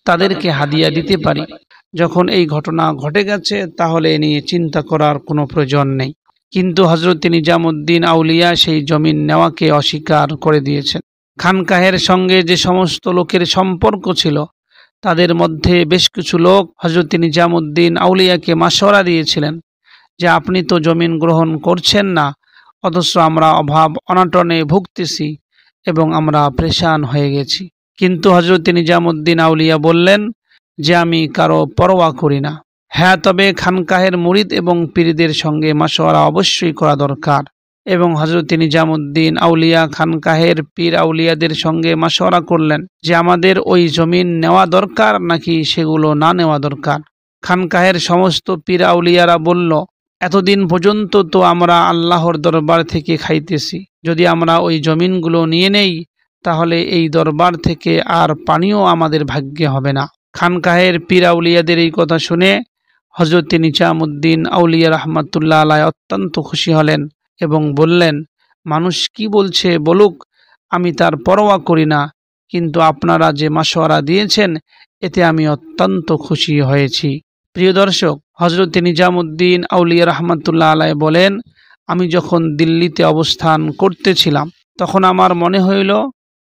তাদেরকে হাদিয়া দিতে পারি। যখন এই ঘটনা ঘটে গেছে তাহলে এ নিয়ে চিন্তা করার কোনো প্রয়োজন নেই। কিন্তু হজরত নিজামুদ্দিন আউলিয়া সেই জমিন নেওয়াকে অস্বীকার করে দিয়েছেন। খানকাহের সঙ্গে যে সমস্ত লোকের সম্পর্ক ছিল, তাদের মধ্যে বেশ কিছু লোক হজরত নিজামুদ্দিন আউলিয়াকে মাশওয়ারা দিয়েছিলেন যে আপনি তো জমিন গ্রহণ করছেন না, অথচ আমরা অভাব অনাটনে ভুগতেছি এবং আমরা পেরেশান হয়ে গেছি। কিন্তু হজরত নিজামুদ্দিন আউলিয়া বললেন যে আমি কারো পরোয়া করি না। হ্যাঁ, তবে খানকাহের মুরিদ এবং পীরদের সঙ্গে মাশওয়ারা অবশ্যই করা দরকার। এবং হজরত নিজামুদ্দিন আউলিয়া খানকাহের পীর আউলিয়াদের সঙ্গে মাশওয়ারা করলেন যে আমাদের ওই জমিন নেওয়া দরকার নাকি সেগুলো না নেওয়া দরকার। খানকাহের সমস্ত পীর আউলিয়ারা বলল, এতদিন পর্যন্ত তো আমরা আল্লাহর দরবার থেকে খাইতেছি, যদি আমরা ওই জমিনগুলো নিয়ে নেই তাহলে এই দরবার থেকে আর পানিও আমাদের ভাগ্যে হবে না। খানকাহের পীর আউলিয়াদের এই কথা শুনে হজরত নিজামুদ্দিন আউলিয়া রহমাতুল্লাহ আলাই অত্যন্ত খুশি হলেন এবং বললেন, মানুষ কি বলছে বলুক, আমি তার পরোয়া করি না, কিন্তু আপনারা যে মাশওয়ারা দিয়েছেন এতে আমি অত্যন্ত খুশি হয়েছি। প্রিয় দর্শক, হজরত নিজামুদ্দিন আউলিয়া রহমাতুল্লাহ আলাই বলেন, আমি যখন দিল্লিতে অবস্থান করতেছিলাম তখন আমার মনে হইল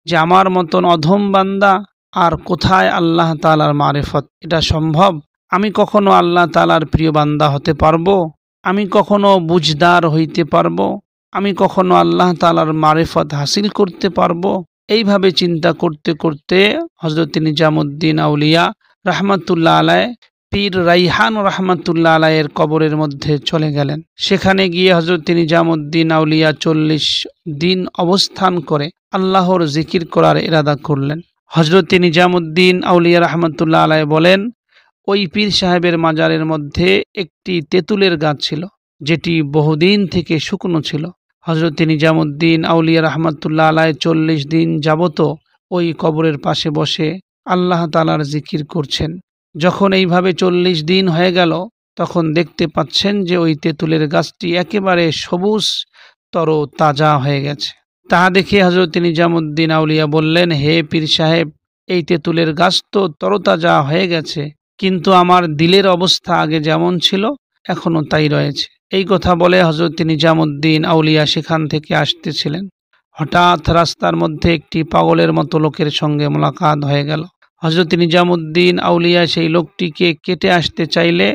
যে আমার মতন অধম বান্দা আর কোথায় আল্লাহ তাআলার মারিফত, এটা সম্ভব? আমি কখনো আল্লাহ তাআলার প্রিয় বান্দা হতে পারবো? আমি কখনো বুঝদার হইতে পারবো? আমি কখনো আল্লাহ তাআলার মারিফত হাসিল করতে পারবো? এইভাবে চিন্তা করতে করতে হজরত নিজামুদ্দিন আউলিয়া রহমাতুল্লাহ আলাই পীর রাইহান রহমাতুল্লাহ আলাইয়ের কবরের মধ্যে চলে গেলেন। সেখানে গিয়ে হজরত নিজামুদ্দিন আউলিয়া 40 দিন অবস্থান করে আল্লাহর জিকির করার ইরাদা করলেন। হজরত নিজামুদ্দিন আউলিয়া রহমাতুল্লাহ আলাই বলেন, ওই পীর সাহেবের মাজারের মধ্যে একটি তেঁতুলের গাছ ছিল, যেটি বহুদিন থেকে শুকনো ছিল। হজরত নিজামুদ্দিন আউলিয়া রহমাতুল্লাহ আলাই 40 দিন যাবত ওই কবরের পাশে বসে আল্লাহ তাআলার জিকির করছেন। যখন এইভাবে 40 দিন হয়ে গেল, তখন দেখতে পাচ্ছেন যে ওই তেঁতুলের গাছটি একেবারে সবুজ তর তাজা হয়ে গেছে। তাহা দেখে হজরত নিজামুদ্দিন আউলিয়া বললেন, হে পীর সাহেব, এই তেঁতুলের গাছ তো তরতাজা হয়ে গেছে, কিন্তু আমার দিলের অবস্থা আগে যেমন ছিল এখনো তাই রয়েছে। এই কথা বলে হজরত নিজামুদ্দিন আউলিয়া সেখান থেকে আসতেছিলেন। হঠাৎ রাস্তার মধ্যে একটি পাগলের মতো লোকের সঙ্গে মোলাকাত হয়ে গেল। হজরত নিজামুদ্দিন আউলিয়া সেই লোকটিকে কেটে আসতে চাইলে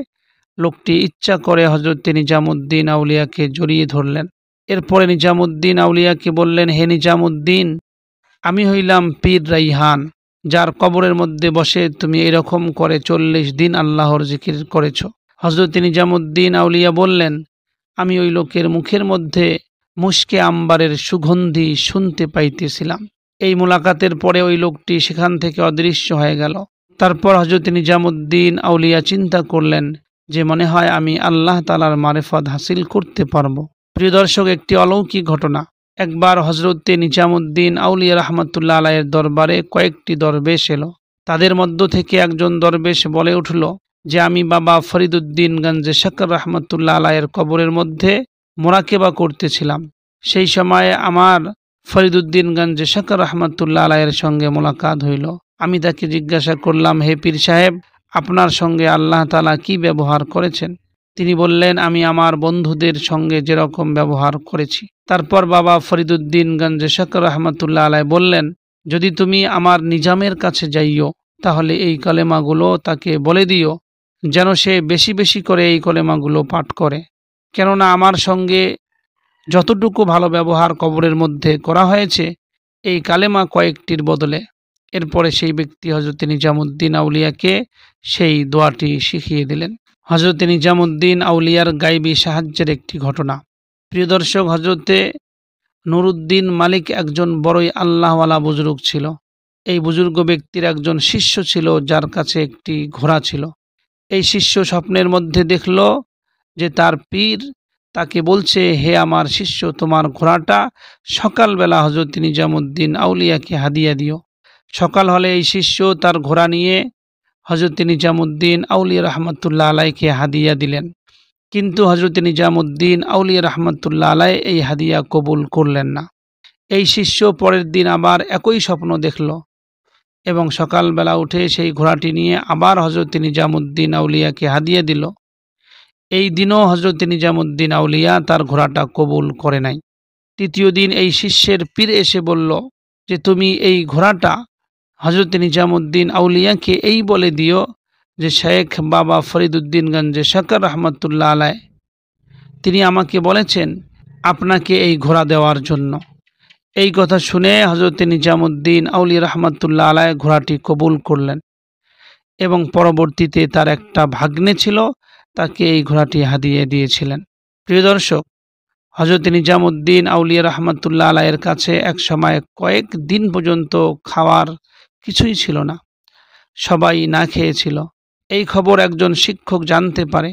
লোকটি ইচ্ছা করে হজরত নিজামুদ্দিন আউলিয়াকে জড়িয়ে ধরলেন। এরপরে নিজামুদ্দিন আউলিয়াকে বললেন, হে নিজামুদ্দিন, আমি হইলাম পীর রাইহান, যার কবরের মধ্যে বসে তুমি এরকম করে 40 দিন আল্লাহর জিকির করেছ। হজরত নিজামুদ্দিন আউলিয়া বললেন, আমি ওই লোকের মুখের মধ্যে মুশকে আম্বারের সুগন্ধি শুনতে পাইতেছিলাম। এই মোলাকাতের পরে ওই লোকটি সেখান থেকে অদৃশ্য হয়ে গেল। তারপর হজরত নিজামুদ্দিন আউলিয়া চিন্তা করলেন যে মনে হয় আমি আল্লাহ তাআলার মারিফত হাসিল করতে পারবো। প্রিয় দর্শক, একটি অলৌকিক ঘটনা। একবার হজরত নিজামুদ্দিন আউলিয়া রহমাতুল্লাহ আলাইয়ের দরবারে কয়েকটি দরবেশ এলো। তাদের মধ্য থেকে একজন দরবেশ বলে উঠল যে আমি বাবা ফরিদুদ্দিন গঞ্জে শকর রহমাতুল্লাহ আলাইয়ের কবরের মধ্যে মোরাকেবা করতেছিলাম। সেই সময়ে আমার ফরিদুদ্দিন গঞ্জে শকর রহমাতুল্লাহ আলাইয়ের সঙ্গে মোলাকাত হইল। আমি তাকে জিজ্ঞাসা করলাম, হে পীর সাহেব, আপনার সঙ্গে আল্লাহ তাআলা কি ব্যবহার করেছেন? তিনি বললেন, আমি আমার বন্ধুদের সঙ্গে যেরকম ব্যবহার করেছি। তারপর বাবা ফরিদুদ্দিন গঞ্জে শকর রহমাতুল্লাহ আলাই বললেন, যদি তুমি আমার নিজামের কাছে যাইও তাহলে এই কলেমাগুলো তাকে বলে দিও যেন সে বেশি বেশি করে এই কলেমাগুলো পাঠ করে। কেননা আমার সঙ্গে যতটুকু ভালো ব্যবহার কবরের মধ্যে করা হয়েছে এই কালেমা কয়েকটির বদলে। এরপরে সেই ব্যক্তি হযরত নিজামুদ্দিন আউলিয়াকে সেই দোয়াটি শিখিয়ে দিলেন। হযরত নিজামুদ্দিন আউলিয়ার গায়বী সাহায্যের একটি ঘটনা। প্রিয় দর্শক, হযরতে নুরুদ্দিন মালিক একজন বড়ই আল্লাহওয়ালা বুজুর্গ ছিল। এই বুজুর্গ ব্যক্তির একজন শিষ্য ছিল যার কাছে একটি ঘোড়া ছিল। এই শিষ্য স্বপ্নের মধ্যে দেখল যে তার পীর তাকে বলছে, হে আমার শিষ্য, তোমার ঘোড়াটা সকালবেলা হযরত নিজামুদ্দিন আউলিয়াকে হাদিয়া দিও। সকাল হলে এই শিষ্য তার ঘোড়া নিয়ে হযরত নিজামুদ্দিন আউলিয়া রহমতুল্লাহ আলাইকে হাদিয়া দিলেন। কিন্তু হযরত নিজামুদ্দিন আউলিয়া রহমতুল্লাহ আলাই এই হাদিয়া কবুল করলেন না। এই শিষ্য পরের দিন আবার একই স্বপ্ন দেখল এবং সকালবেলা উঠে সেই ঘোড়াটি নিয়ে আবার হযরত নিজামুদ্দিন আউলিয়াকে হাদিয়া দিল। এই দিনও হযরত নিজামুদ্দিন আউলিয়া তার ঘোড়াটা কবুল করে নাই। তৃতীয় দিন এই শিষ্যের পীর এসে বলল যে তুমি এই ঘোড়াটা হযরত নিজামুদ্দিন আউলিয়াকে এই বলে দিও যে শেখ বাবা ফরিদুদ্দিন গঞ্জে শাকর রহমতুল্লাহ আলাই তিনি আমাকে বলেছেন আপনাকে এই ঘোড়া দেওয়ার জন্য। এই কথা শুনে হযরত নিজামুদ্দিন আউলিয়া রহমতুল্লাহ আলাই ঘোড়াটি কবুল করলেন এবং পরবর্তীতে তার একটা ভাগ্নে ছিল, তাকে এই ঘোড়াটি হাদিয়ে দিয়েছিলেন। প্রিয় দর্শক, হযরত নিজামুদ্দিন আউলিয়া রহমতুল্লাহ আলাইয়ের কাছে এক সময় কয়েক দিন পর্যন্ত খাওয়ার কিছুই ছিল না, সবাই না খেয়েছিল। এই খবর একজন শিক্ষক জানতে পারে।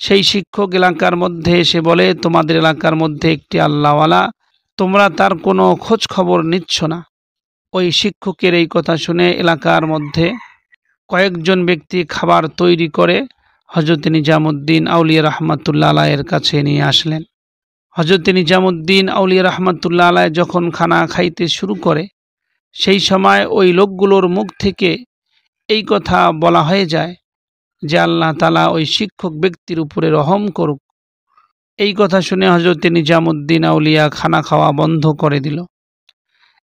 সেই শিক্ষক এলাকার মধ্যে এসে বলে, তোমাদের এলাকার মধ্যে একটি আল্লাহওয়ালা, তোমরা তার কোনো খোঁজ খবর নিচ্ছ না। ওই শিক্ষকের এই কথা শুনে এলাকার মধ্যে কয়েকজন ব্যক্তি খাবার তৈরি করে হযরত নিজামুদ্দিন আউলিয়া রহমতুল্লাহ আলাইয়ের কাছে নিয়ে আসলেন। হযরত নিজামুদ্দিন আউলিয়া রহমতুল্লাহ আলাই যখন খানা খাইতে শুরু করে সেই সময় ওই লোকগুলোর মুখ থেকে এই কথা বলা হয়ে যায় যে আল্লাহ তাআলা ওই শিক্ষক ব্যক্তির উপরে রহম করুক। এই কথা শুনে হযরত নিজামুদ্দিন আউলিয়া খানা খাওয়া বন্ধ করে দিল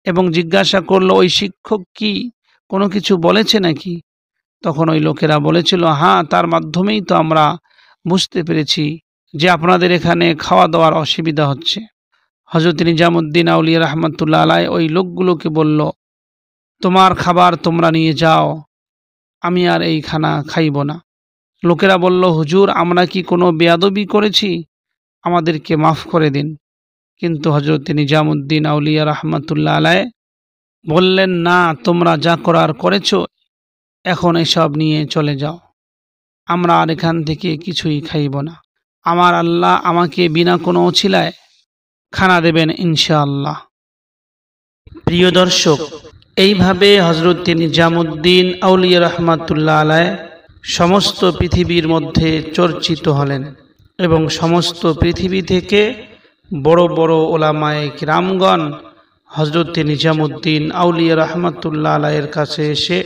এবং জিজ্ঞাসা করলো, ওই শিক্ষক কি কোনো কিছু বলেছে নাকি? তখন ওই লোকেরা বলেছিল, হ্যাঁ, তার মাধ্যমেই তো আমরা বুঝতে পেরেছি যে আপনাদের এখানে খাওয়া দাওয়ার অসুবিধা হচ্ছে। হযরত নিজামুদ্দিন আউলিয়া রহমতুল্লাহ আলাই ওই লোকগুলোকে বলল, তোমার খাবার তোমরা নিয়ে যাও, আমি আর এই খানা খাইব না। লোকেরা বলল, হুজুর, আমরা কি কোনো বেয়াদবি করেছি? আমাদেরকে মাফ করে দিন। কিন্তু হযরত নিজামুদ্দিন আউলিয়া রহমতুল্লাহ আলাই বললেন, না, তোমরা যা করার করেছ, এখন এসব নিয়ে চলে যাও, আমরা আর এখান থেকে কিছুই খাইব না। আমার আল্লাহ আমাকে বিনা কোনো অছিলায় খানা দেবেন ইনশাআল্লাহ। প্রিয় দর্শক, এইভাবে হযরত নিজামুদ্দিন আউলিয়া রহমাতুল্লাহ আলাই সমস্ত পৃথিবীর মধ্যে চর্চিত হলেন এবং সমস্ত পৃথিবী থেকে বড় বড় ওলামায়ে কিরামগণ হযরত নিজামুদ্দিন আউলিয়া রহমাতুল্লাহ আলাইয়ের কাছে এসে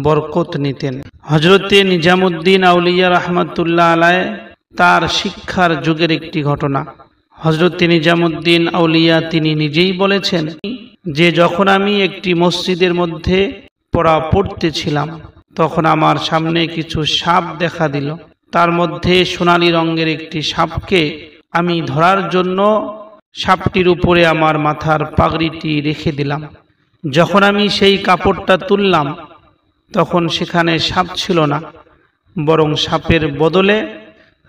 বরকত নিতেন। হযরত নিজামুদ্দিন আউলিয়া রহমাতুল্লাহ আলাই তার শিক্ষার যুগের একটি ঘটনা। হযরত নিজামুদ্দিন আউলিয়া তিনি নিজেই বলেছেন যে যখন আমি একটি মসজিদের মধ্যে পড়তেছিলাম তখন আমার সামনে কিছু সাপ দেখা দিল। তার মধ্যে সোনালী রঙের একটি সাপকে আমি ধরার জন্য সাপটির উপরে আমার মাথার পাগড়িটি রেখে দিলাম। যখন আমি সেই কাপড়টা তুললাম তখন সেখানে সাপ ছিল না, বরং সাপের বদলে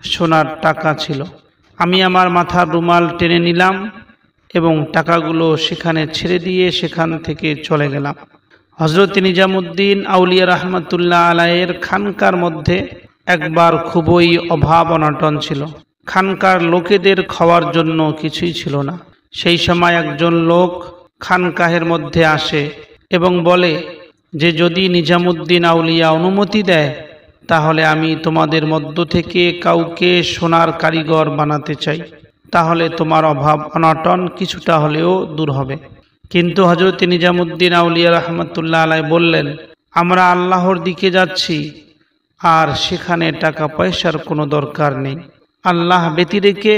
সোনার টাকা ছিল। আমি আমার মাথার রুমাল টেনে নিলাম এবং টাকাগুলো সেখানে ছেড়ে দিয়ে সেখান থেকে চলে গেলাম। হযরত নিজামুদ্দিন আউলিয়া রহমতুল্লাহ আলাইয়ের খানকার মধ্যে একবার খুবই অভাব অনটন ছিল। খানকার লোকেদের খাওয়ার জন্য কিছুই ছিল না। সেই সময় একজন লোক খানকাহের মধ্যে আসে এবং বলে যে যদি নিজামুদ্দিন আউলিয়া অনুমতি দেয় তাহলে আমি তোমাদের মধ্য থেকে কাউকে সোনার কারিগর বানাতে চাই, তাহলে তোমার অভাব অনটন কিছুটা হলেও দূর হবে। কিন্তু হযরত নিজামুদ্দিন আউলিয়া রহমতুল্লাহ আলাই বললেন, আমরা আল্লাহর দিকে যাচ্ছি আর সেখানে টাকা পয়সার কোনো দরকার নেই, আল্লাহ ব্যতি রেখে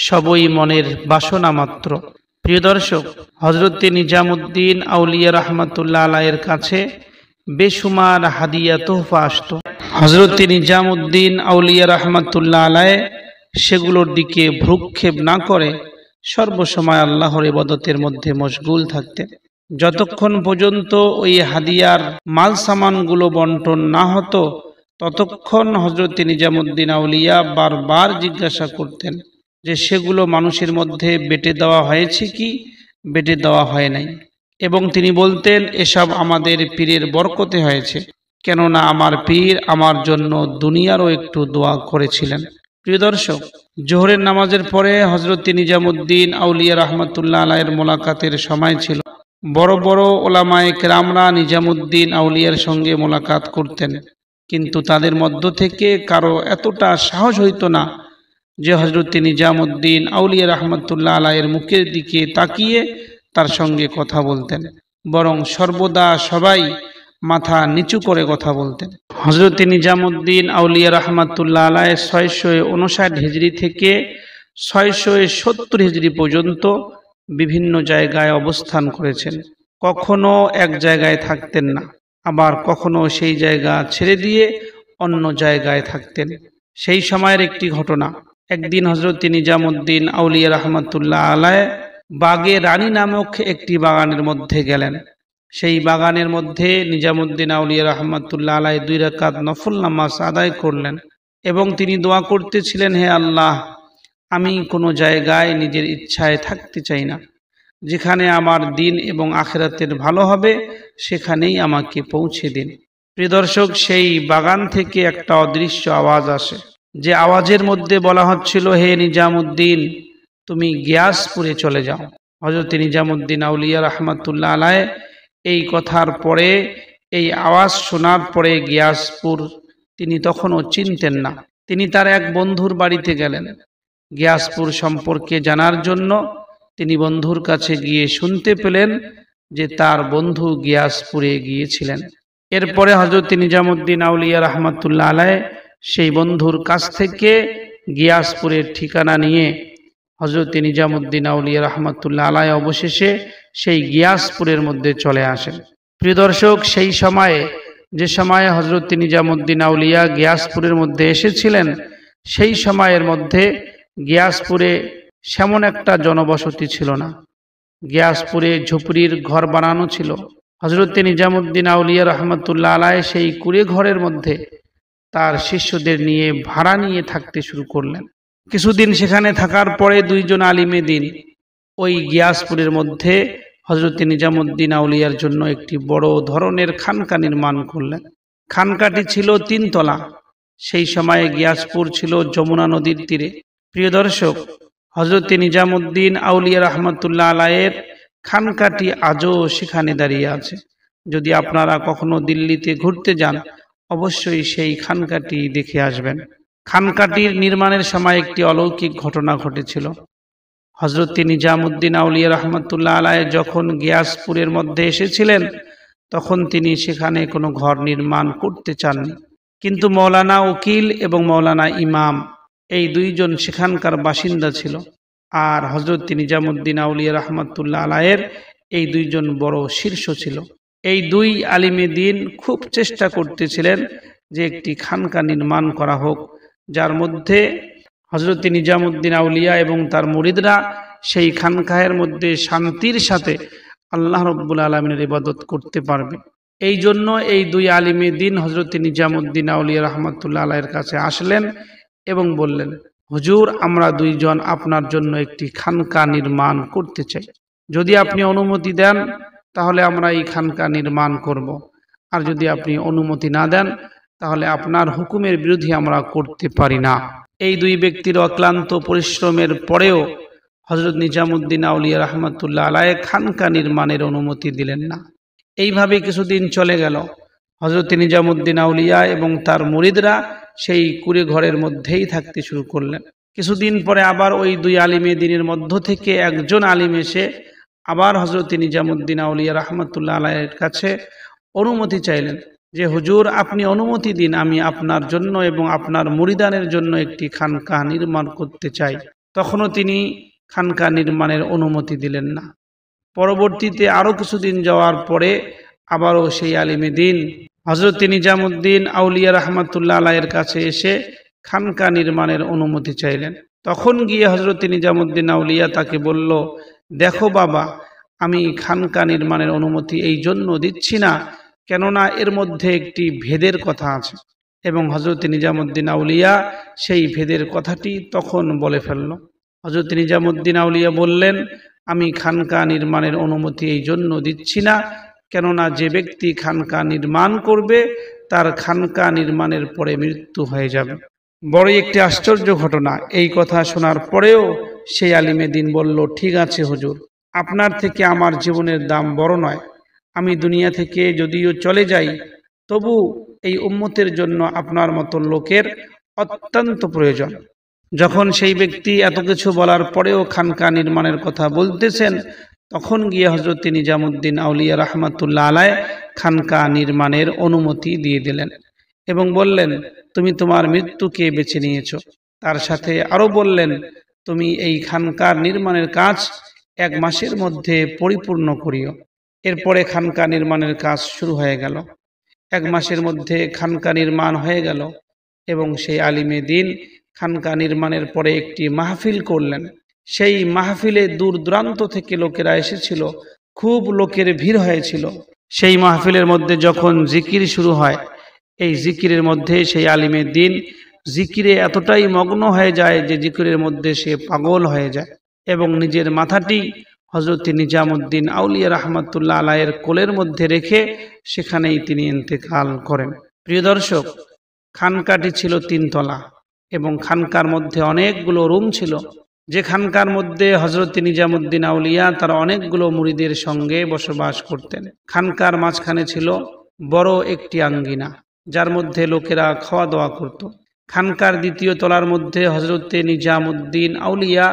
সবই মনের বাসনা মাত্র। প্রিয় দর্শক, হযরত নিজামুদ্দিন আউলিয়া রহমতুল্লাহ আলাইয়ের কাছে বেশুমার হাদিয়া তোহফা আসতো। হযরত নিজামুদ্দিন আউলিয়া রাহমাতুল্লাহ আলাইহি সেগুলোর দিকে ভ্রুক্ষেপ না করে সর্বসময় আল্লাহর ইবাদতের মধ্যে মশগুল থাকতেন। যতক্ষণ পর্যন্ত ওই হাদিয়ার মাল সামানগুলো বন্টন না হতো ততক্ষণ হযরত নিজামুদ্দিন আউলিয়া বারবার জিজ্ঞাসা করতেন যে সেগুলো মানুষের মধ্যে বেটে দেওয়া হয়েছে কি বেটে দেওয়া হয় নাই, এবং তিনি বলতেন এসব আমাদের পীরের বরকতে হয়েছে, কেননা আমার পীর আমার জন্য দুনিয়ারও একটু দোয়া করেছিলেন। প্রিয় দর্শক, জোহরের নামাজের পরে হযরত নিজামুদ্দিন আউলিয়া রাহমাতুল্লাহ আলাইহির মোলাকাতের সময় ছিল। বড় বড় ওলামায়ে কেরামরা নিজামুদ্দিন আউলিয়ার সঙ্গে মোলাকাত করতেন, কিন্তু তাদের মধ্য থেকে কারো এতটা সাহস হইত না যে হযরত নিজামুদ্দিন আউলিয়া রাহমাতুল্লাহ আলাইহির মুখের দিকে তাকিয়ে তার সঙ্গে কথা বলতেন, বরং সর্বদা সবাই মাথা নিচু করে কথা বলতেন। হযরত নিজামুদ্দিন আউলিয়া রাহমাতুল্লাহ আলাইহি 659 হিজরি থেকে 670 হিজরি পর্যন্ত বিভিন্ন জায়গায় অবস্থান করেছেন। কখনো এক জায়গায় থাকতেন না, আবার কখনো সেই জায়গা ছেড়ে দিয়ে অন্য জায়গায় থাকতেন। সেই সময়ের একটি ঘটনা, একদিন হযরত নিজামুদ্দিন আউলিয়া রাহমাতুল্লাহ আলাইহি বাগে রানী নামক একটি বাগানের মধ্যে গেলেন। সেই বাগানের মধ্যে নিজামুদ্দিন আউলিয়া রাহমাতুল্লাহ আলাইহি 2 রাকাত নফল নামাজ আদায় করলেন এবং তিনি দোয়া করতেছিলেন, হে আল্লাহ, আমি কোনো জায়গায় নিজের ইচ্ছায় থাকতে চাই না, যেখানে আমার দিন এবং আখিরাতের ভালো হবে সেখানেই আমাকে পৌঁছে দিন। প্রিয় দর্শক, সেই বাগান থেকে একটা অদৃশ্য আওয়াজ আসে, যে আওয়াজের মধ্যে বলা হচ্ছিল, হে নিজামুদ্দিন, তুমি গিয়াসপুরে চলে যাও। হযরত নিজামুদ্দিন আউলিয়া রাহমাতুল্লাহ আলাইহি এই কথার পরে, এই আওয়াজ শোনার পরে গিয়াসপুর তিনি তখনও চিনতেন না। তিনি তার এক বন্ধুর বাড়িতে গেলেন গিয়াসপুর সম্পর্কে জানার জন্য। তিনি বন্ধুর কাছে গিয়ে শুনতে পেলেন যে তার বন্ধু গিয়াসপুরে গিয়েছিলেন। এরপরে হযরত নিজামুদ্দিন আউলিয়া রাহমাতুল্লাহ আলাইহি সেই বন্ধুর কাছ থেকে গিয়াসপুরের ঠিকানা নিয়ে হযরত নিজামুদ্দিন আউলিয়া রাহমাতুল্লাহ আলাইহি অবশেষে সেই গিয়াসপুরের মধ্যে চলে আসেন। প্রিয় দর্শক, সেই সময়ে, যে সময়ে হযরত নিজামুদ্দিন আউলিয়া গিয়াসপুরের মধ্যে এসেছিলেন, সেই সময়ের মধ্যে গিয়াসপুরে সেমন একটা জনবসতি ছিল না। গিয়াসপুরে ঝুপড়ির ঘর বানানো ছিল। হযরত নিজামুদ্দিন আউলিয়া রাহমাতুল্লাহ আলাইহি সেই কুড়ে ঘরের মধ্যে তার শিষ্যদের নিয়ে ভাড়া নিয়ে থাকতে শুরু করলেন। কিছুদিন সেখানে থাকার পরে 2 জন আলিমে দ্বীন ওই গিয়াসপুরের মধ্যে হযরত নিজামুদ্দিন আউলিয়ার জন্য একটি বড় ধরনের খানকা নির্মাণ করলেন। খানকাটি ছিল 3 তলা। সেই সময়ে গিয়াসপুর ছিল যমুনা নদীর তীরে। প্রিয় দর্শক, হযরত নিজামুদ্দিন আউলিয়া রাহমাতুল্লাহ আলাইহির খানকাটি আজও সেখানে দাঁড়িয়ে আছে। যদি আপনারা কখনো দিল্লিতে ঘুরতে যান, অবশ্যই সেই খানকাটি দেখে আসবেন। খানকাটির নির্মাণের সময় একটি অলৌকিক ঘটনা ঘটেছিল। হযরত নিজামুদ্দিন আউলিয়া রাহমাতুল্লাহ আলাইহি যখন গিয়াসপুরের মধ্যে এসেছিলেন, তখন তিনি সেখানে কোনো ঘর নির্মাণ করতে চাননি। কিন্তু মৌলানা উকিল এবং মৌলানা ইমাম, এই 2 জন সেখানকার বাসিন্দা ছিল, আর হযরত নিজামুদ্দিন আউলিয়া রাহমাতুল্লাহ আলাইহির এই 2 জন বড় শীর্ষ ছিল। এই 2 আলিমে দ্বীন খুব চেষ্টা করতেছিলেন যে একটি খানকা নির্মাণ করা হোক, যার মধ্যে হযরত নিজামুদ্দিন আউলিয়া এবং তার মুরিদরা সেই খানকাহের মধ্যে শান্তির সাথে আল্লাহ রাব্বুল আলামিনের ইবাদত করতে পারবে। এই জন্য এই 2 আলিমে দ্বীন হযরত নিজামুদ্দিন আউলিয়া রাহমাতুল্লাহ আলাইহির কাছে আসলেন এবং বললেন, হুজুর, আমরা 2 জন আপনার জন্য একটি খানকা নির্মাণ করতে চাই। যদি আপনি অনুমতি দেন তাহলে আমরা এই খানকা নির্মাণ করব, আর যদি আপনি অনুমতি না দেন তাহলে আপনার হুকুমের বিরোধী আমরা করতে পারি না। এই 2 ব্যক্তির অক্লান্ত পরিশ্রমের পরেও হযরত নিজামুদ্দিন আউলিয়া রাহমাতুল্লাহ আলাইহি খানকা নির্মাণের অনুমতি দিলেন না। এইভাবে কিছুদিন চলে গেল। হযরত নিজামুদ্দিন আউলিয়া এবং তার মুরিদরা সেই কুড়ে ঘরের মধ্যেই থাকতে শুরু করলেন। কিছুদিন পরে আবার ওই 2 আলিমে দ্বীনের মধ্য থেকে একজন আলিম এসে আবার হযরত নিজামুদ্দিন আউলিয়া রাহমাতুল্লাহ আলাইহির কাছে অনুমতি চাইলেন যে, হুজুর, আপনি অনুমতি দিন, আমি আপনার জন্য এবং আপনার মুরিদানের জন্য একটি খানকা নির্মাণ করতে চাই। তখনও তিনি খানকা নির্মাণের অনুমতি দিলেন না। পরবর্তীতে আরও কিছুদিন যাওয়ার পরে আবারও সেই আলিমে দিন হযরত নিজামুদ্দিন আউলিয়া রাহমাতুল্লাহ আলাইহির কাছে এসে খানকা নির্মাণের অনুমতি চাইলেন। তখন গিয়ে হযরত নিজামুদ্দিন আউলিয়া তাকে বলল, দেখো বাবা, আমি খানকা নির্মাণের অনুমতি এই জন্য দিচ্ছি না, কেননা এর মধ্যে একটি ভেদের কথা আছে। এবং হযরত নিজামুদ্দিন আউলিয়া সেই ভেদের কথাটি তখন বলে ফেলল। হযরত নিজামুদ্দিন আউলিয়া বললেন, আমি খানকা নির্মাণের অনুমতি এই জন্য দিচ্ছি না, কেননা যে ব্যক্তি খানকা নির্মাণ করবে তার খানকা নির্মাণের পরে মৃত্যু হয়ে যাবে। বড়ই একটি আশ্চর্য ঘটনা। এই কথা শোনার পরেও সেই আলিমে দিন বলল, ঠিক আছে হুজুর, আপনার থেকে আমার জীবনের দাম বড় নয়। আমি দুনিয়া থেকে যদিও চলে যাই, তবু এই উম্মতের জন্য আপনার মতো লোকের অত্যন্ত প্রয়োজন। যখন সেই ব্যক্তি এত কিছু বলার পরেও খানকা নির্মাণের কথা বলতেছেন, তখন গিয়ে হযরত নিজামুদ্দিন আউলিয়া রাহমাতুল্লাহ আলাইহি খানকা নির্মাণের অনুমতি দিয়ে দিলেন এবং বললেন, তুমি তোমার মৃত্যুকে বেছে নিয়েছো। তার সাথে আরো বললেন, তুমি এই খানকার নির্মাণের কাজ 1 মাসের মধ্যে পরিপূর্ণ করিও। এরপরে খানকা নির্মাণের কাজ শুরু হয়ে গেল। 1 মাসের মধ্যে খানকা নির্মাণ হয়ে গেল এবং সেই আলিমে দিন খানকা নির্মাণের পরে একটি মাহফিল করলেন। সেই মাহফিলে দূর দূরান্ত থেকে লোকেরা এসেছিল, খুব লোকের ভিড় হয়েছিল। সেই মাহফিলের মধ্যে যখন জিকির শুরু হয়, এই জিকিরের মধ্যে সেই আলিমে দিন জিকিরে এতটাই মগ্ন হয়ে যায় যে জিকিরের মধ্যে সে পাগল হয়ে যায় এবং নিজের মাথাটি হযরত নিজামুদ্দিন আউলিয়া রাহমাতুল্লাহ আলাইহির কোলের মধ্যে রেখে সেখানেই তিনি ইন্তেকাল করেন। প্রিয় দর্শক, খানকাটি ছিল 3 তলা এবং খানকার মধ্যে অনেকগুলো রুম ছিল। যে খানকার মধ্যে হযরত নিজামুদ্দিন আউলিয়া তার অনেকগুলো মুরিদের সঙ্গে বসবাস করতেন। খানকার মাঝখানে ছিল বড় একটি আঙ্গিনা, যার মধ্যে লোকেরা খাওয়া দাওয়া করত। খানকার 2য় তলার মধ্যে হযরত নিজামুদ্দিন আউলিয়া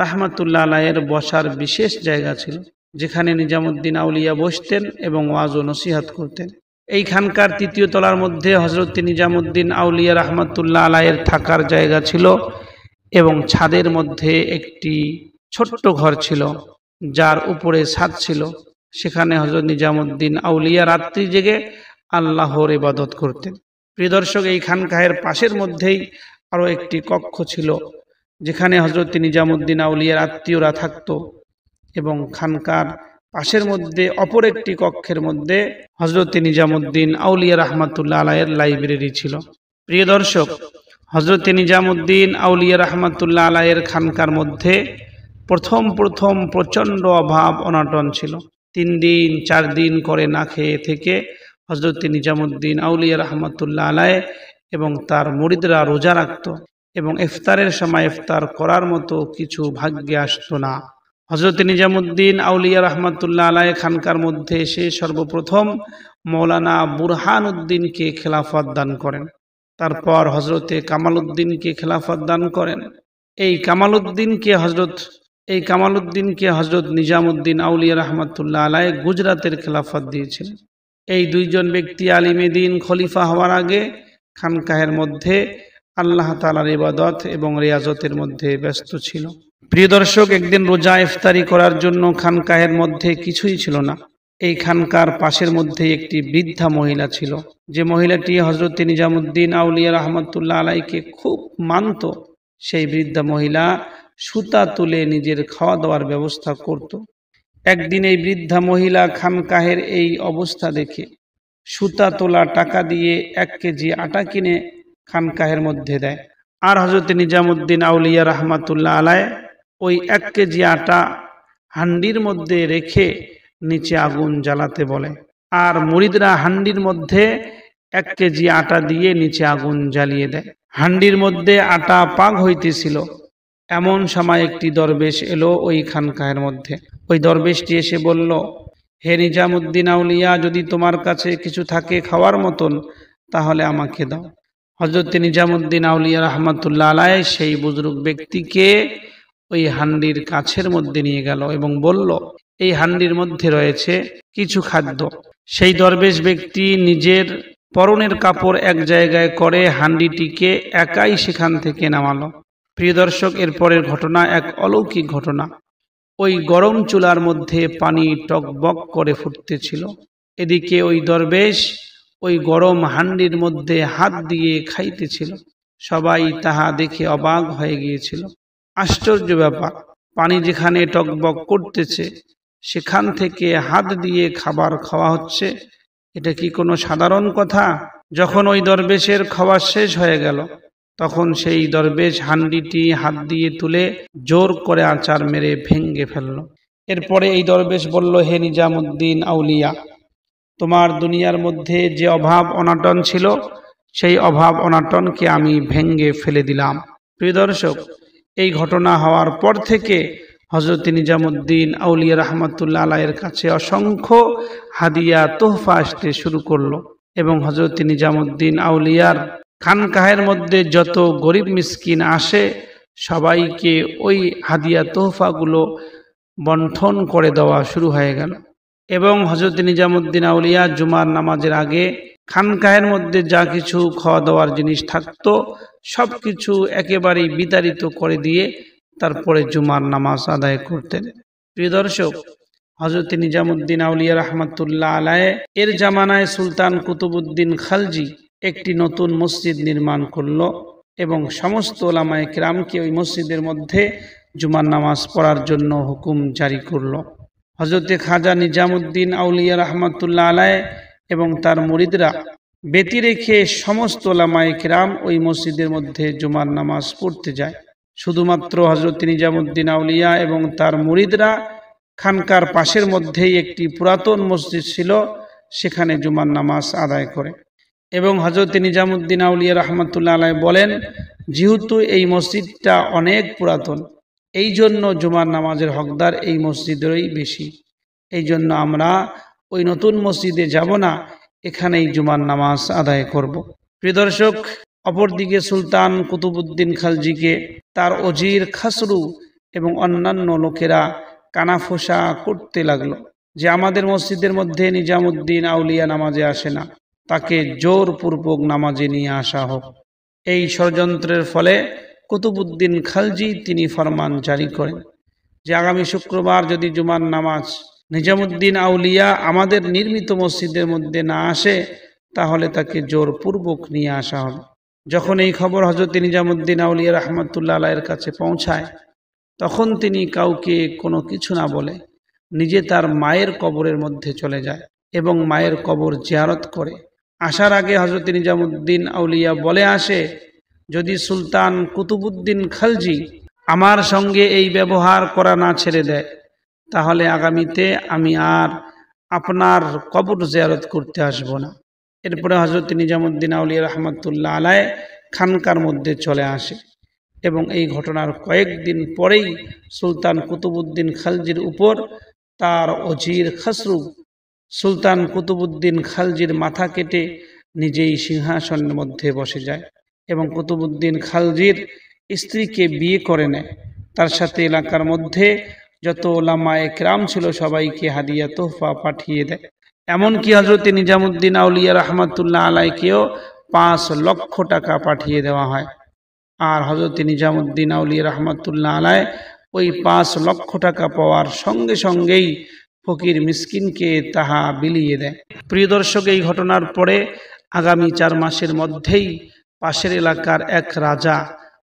রাহমাতুল্লাহ আলাইহির বসার বিশেষ জায়গা ছিল, যেখানে নিজামুদ্দিন আউলিয়া বসতেন এবং ওয়াজ ও নসিহত করতেন। এই খানকার 3য় তলার মধ্যে হযরত নিজামুদ্দিন আউলিয়া রাহমাতুল্লাহ আলাইহির থাকার জায়গা ছিল এবং ছাদের মধ্যে একটি ছোট্ট ঘর ছিল, যার উপরে ছাদ ছিল। সেখানে হযরত নিজামুদ্দিন আউলিয়া রাত্রি জেগে আল্লাহর ইবাদত করতেন। প্রিয় দর্শক, এই খানকাহের পাশের মধ্যেই আরো একটি কক্ষ ছিল, যেখানে হযরত নিজামুদ্দিন আউলিয়ার আত্মীয়রা থাকত এবং খানকার পাশের মধ্যে অপর একটি কক্ষের মধ্যে হযরত নিজামুদ্দিন আউলিয়া রাহমাতুল্লাহ আলাইহির লাইব্রেরি ছিল। প্রিয় দর্শক, হযরত নিজামুদ্দিন আউলিয়া রাহমাতুল্লাহ আলাইহির খানকার মধ্যে প্রথম প্রচণ্ড অভাব অনটন ছিল। 3 দিন 4 দিন করে না খেয়ে থেকে হযরত নিজামুদ্দিন আউলিয়া রাহমাতুল্লাহ আলাইহি এবং তার মুরিদরা রোজা রাখত এবং ইফতারের সময় ইফতার করার মতো কিছু ভাগ্যে আসতো না। হযরত নিজামুদ্দিন আউলিয়া রাহমাতুল্লাহ আলাইহি খানকার মধ্যে এসে সর্বপ্রথম মৌলানা বুরহানুদ্দিনকে খেলাফত দান করেন। তারপর হযরতে কামালউদ্দিনকে খেলাফত দান করেন। এই কামালউদ্দিনকে হযরত নিজামুদ্দিন আউলিয়া রাহমাতুল্লাহ আলাইহি গুজরাতের খেলাফত দিয়েছিলেন। এই 2 জন ব্যক্তি আলিমে দিন খলিফা হওয়ার আগে খানকাহের মধ্যে আল্লাহ তাআলার ইবাদত এবং রিয়াজতের মধ্যে ব্যস্ত ছিল। প্রিয় দর্শক, একদিন রোজা ইফতারি করার জন্য খানকাহের মধ্যে কিছুই ছিল না। এই খানকার পাশের মধ্যে একটি বৃদ্ধা মহিলা ছিল, যে মহিলাটি হযরত নিজামুদ্দিন আউলিয়া রাহমাতুল্লাহ আলাইহিকে খুব মানত। সেই বৃদ্ধা মহিলা সুতা তুলে নিজের খাওয়া দাওয়ার ব্যবস্থা করত। একদিন এই বৃদ্ধা মহিলা খানকাহের এই অবস্থা দেখে সুতা তোলা টাকা দিয়ে 1 কেজি আটা কিনে খানকাহের মধ্যে দেয়। আর হযরত নিজামুদ্দিন আউলিয়া রাহমাতুল্লাহ আলাইহি ওই 1 কেজি আটা হান্ডির মধ্যে রেখে নিচে আগুন জ্বালাতে বলে, আর মুরিদরা হান্ডির মধ্যে 1 কেজি আটা দিয়ে নিচে আগুন জ্বালিয়ে দেয়। হান্ডির মধ্যে আটা পাক হইতেছিল, এমন সময় একটি দরবেশ এলো ওই খানকাহের মধ্যে। ওই দরবেশটি এসে বলল, হে নিজামুদ্দিন আউলিয়া, যদি তোমার কাছে কিছু থাকে খাওয়ার মতন তাহলে আমাকে দাও। হযরত নিজামুদ্দিন আউলিয়া রাহমাতুল্লাহ আলাইহি সেই বুজুর্গ ব্যক্তিকে ওই হান্ডির কাছের মধ্যে নিয়ে গেল এবং বলল, এই হান্ডির মধ্যে রয়েছে কিছু খাদ্য। সেই দরবেশ ব্যক্তি নিজের পরনের কাপড় এক জায়গায় করে হান্ডিটিকে একাই সেখান থেকে নামালো। প্রিয় দর্শক, এরপরের ঘটনা এক অলৌকিক ঘটনা। ওই গরম চুলার মধ্যে পানি টকবক করে ফুটতেছিল। এদিকে ওই দরবেশ ওই গরম হান্ডির মধ্যে হাত দিয়ে খাইতেছিল। সবাই তাহা দেখে অবাক হয়ে গিয়েছিল। আশ্চর্য ব্যাপার, পানি যেখানে টকবক করতেছে সেখান থেকে হাত দিয়ে খাবার খাওয়া হচ্ছে, এটা কি কোনো সাধারণ কথা? যখন ওই দরবেশের খাওয়া শেষ হয়ে গেল তখন সেই দরবেশ হান্ডিটি হাত দিয়ে তুলে জোর করে আচার মেরে ভেঙ্গে ফেলল। এরপরে এই দরবেশ বলল, হে নিজামুদ্দিন আউলিয়া, তোমার দুনিয়ার মধ্যে যে অভাব অনাটন ছিল সেই অভাব অনাটনকে আমি ভেঙ্গে ফেলে দিলাম। প্রিয় দর্শক, এই ঘটনা হওয়ার পর থেকে হযরত নিজামুদ্দিন আউলিয়া রাহমাতুল্লাহ আলাইহির কাছে অসংখ্য হাদিয়া তোহফা আসতে শুরু করলো এবং হযরত নিজামুদ্দিন আউলিয়ার খানকাহের মধ্যে যত গরিব মিসকিন আসে সবাইকে ওই হাদিয়া তোহফাগুলো বন্টন করে দেওয়া শুরু হয়ে গেল। এবং হযরত নিজামুদ্দিন আউলিয়া জুমার নামাজের আগে খানকাহের মধ্যে যা কিছু খাওয়া দাওয়ার জিনিস থাকতো সব কিছু একেবারেই বিতাড়িত করে দিয়ে তারপরে জুমার নামাজ আদায় করতেন। প্রিয় দর্শক, হযরত নিজামুদ্দিন আউলিয়া রাহমাতুল্লাহ আলাইহি এর জামানায় সুলতান কুতুবউদ্দিন খালজি একটি নতুন মসজিদ নির্মাণ করলো এবং সমস্ত উলামায়ে কেরামকে ওই মসজিদের মধ্যে জুমার নামাজ পড়ার জন্য হুকুম জারি করলো। হযরত খাজা নিজামুদ্দিন আউলিয়া রাহমাতুল্লাহ আলাইহি এবং তার মুরিদরা ব্যতি রেখে সমস্ত উলামায়ে কেরাম ওই মসজিদের মধ্যে জুমার নামাজ পড়তে যায়। শুধুমাত্র হযরত নিজামুদ্দিন আউলিয়া এবং তার মুরিদরা খানকার পাশের মধ্যেই একটি পুরাতন মসজিদ ছিল, সেখানে জুমার নামাজ আদায় করে। এবং হযরত নিজামুদ্দিন আউলিয়া রাহমাতুল্লাহ আলাইহি বলেন, যেহেতু এই মসজিদটা অনেক পুরাতন, এই জন্য জুমার নামাজের হকদার এই মসজিদেরই বেশি। এই জন্য আমরা ওই নতুন মসজিদে যাব না, এখানেই জুমার নামাজ আদায় করব। প্রিয় দর্শক, অপরদিকে সুলতান কুতুবউদ্দিন খালজিকে তার অজির খাসরু এবং অন্যান্য লোকেরা কানাফোসা করতে লাগলো যে আমাদের মসজিদের মধ্যে নিজামুদ্দিন আউলিয়া নামাজে আসে না, তাকে জোরপূর্বক নামাজে নিয়ে আসা হোক। এই ষড়যন্ত্রের ফলে কুতুবউদ্দিন খালজি তিনি ফরমান জারি করেন যে আগামী শুক্রবার যদি জুমার নামাজ নিজামুদ্দিন আউলিয়া আমাদের নির্মিত মসজিদের মধ্যে না আসে তাহলে তাকে জোরপূর্বক নিয়ে আসা হবে। যখন এই খবর হযরত নিজামুদ্দিন আউলিয়া রাহমাতুল্লাহ আলাইহির কাছে পৌঁছায় তখন তিনি কাউকে কোনো কিছু না বলে নিজে তার মায়ের কবরের মধ্যে চলে যায় এবং মায়ের কবর জিয়ারত করে। আসার আগে হযরত নিজামুদ্দিন আউলিয়া বলে আসে, যদি সুলতান কুতুবউদ্দিন খালজি আমার সঙ্গে এই ব্যবহার করা না ছেড়ে দেয় তাহলে আগামীতে আমি আর আপনার কবর জিয়ারত করতে আসব না। এরপরে হযরত নিজামুদ্দিন আউলিয়া রাহমাতুল্লাহ আলাইহি খানকার মধ্যে চলে আসে এবং এই ঘটনার কয়েকদিন পরেই সুলতান কুতুবউদ্দিন খালজির উপর তার অজির খসরু সুলতান কুতুবউদ্দিন খালজির মাথা কেটে নিজেই সিংহাসনের মধ্যে বসে যায় এবং কুতুবউদ্দিন খালজির স্ত্রীকে বিয়ে করে নেয়। তার সাথে এলাকার মধ্যে যত উলামায়ে কেরাম ছিল সবাইকে হাদিয়া তোহফা পাঠিয়ে দেয়। এমনকি হযরত নিজামুদ্দিন আউলিয়া রাহমাতুল্লাহ আলাইহিকেও 5 লক্ষ টাকা পাঠিয়ে দেওয়া হয়। আর হযরত নিজামুদ্দিন আউলিয়া রাহমাতুল্লাহ আলাইহি ওই 5 লক্ষ টাকা পাওয়ার সঙ্গে সঙ্গেই ফকির মিসকিনকে তাহা বিলিয়ে দেয়। প্রিয় দর্শক, এই ঘটনার পরে আগামী 4 মাসের মধ্যেই পাশের এলাকার এক রাজা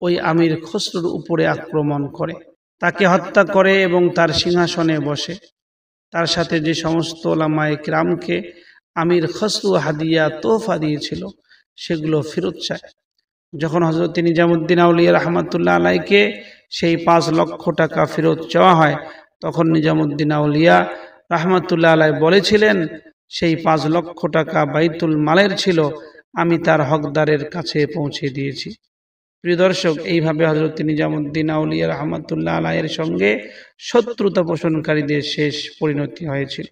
ওই আমির খসরুর উপরে আক্রমণ করে, তাকে হত্যা করে এবং তার সিংহাসনে বসে। তার সাথে যে সমস্ত উলামায়ে কেরামকে আমির খসরু হাদিয়া তোহফা দিয়েছিল সেগুলো ফেরত চায়। যখন হযরত নিজামুদ্দিন আউলিয়া রাহমাতুল্লাহ আলাইহিকে সেই 5 লক্ষ টাকা ফেরত চাওয়া হয় তখন নিজামুদ্দিন আউলিয়া রাহমাতুল্লাহ আলাইহি বলেছিলেন, সেই 5 লক্ষ টাকা বাইতুল মালের ছিল, আমি তার হকদারের কাছে পৌঁছে দিয়েছি। প্রিয় দর্শক, এইভাবে হযরত নিজামুদ্দিন আউলিয়া রাহমাতুল্লাহ আলাইহির সঙ্গে শত্রুতা পোষণকারীদের শেষ পরিণতি হয়েছিল।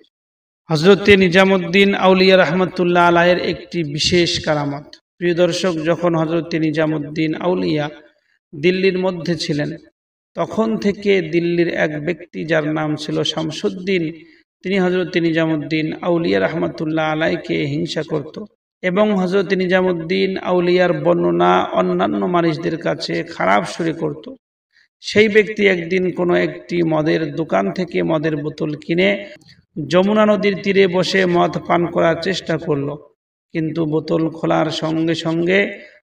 হযরত নিজামুদ্দিন আউলিয়া রাহমাতুল্লাহ আলাইহির একটি বিশেষ কারামত। প্রিয় দর্শক, যখন হযরত নিজামুদ্দিন আউলিয়া দিল্লির মধ্যে ছিলেন তখন থেকে দিল্লির এক ব্যক্তি যার নাম ছিল শামসুদ্দিন, তিনি হযরত নিজামুদ্দিন আউলিয়া রাহমাতুল্লাহ আলাইহিকে হিংসা করত এবং হযরত নিজামুদ্দিন আউলিয়ার বর্ণনা অন্যান্য মানুষদের কাছে খারাপ সুরে করত। সেই ব্যক্তি একদিন কোনো একটি মদের দোকান থেকে মদের বোতল কিনে যমুনা নদীর তীরে বসে মদ পান করার চেষ্টা করলো, কিন্তু বোতল খোলার সঙ্গে সঙ্গে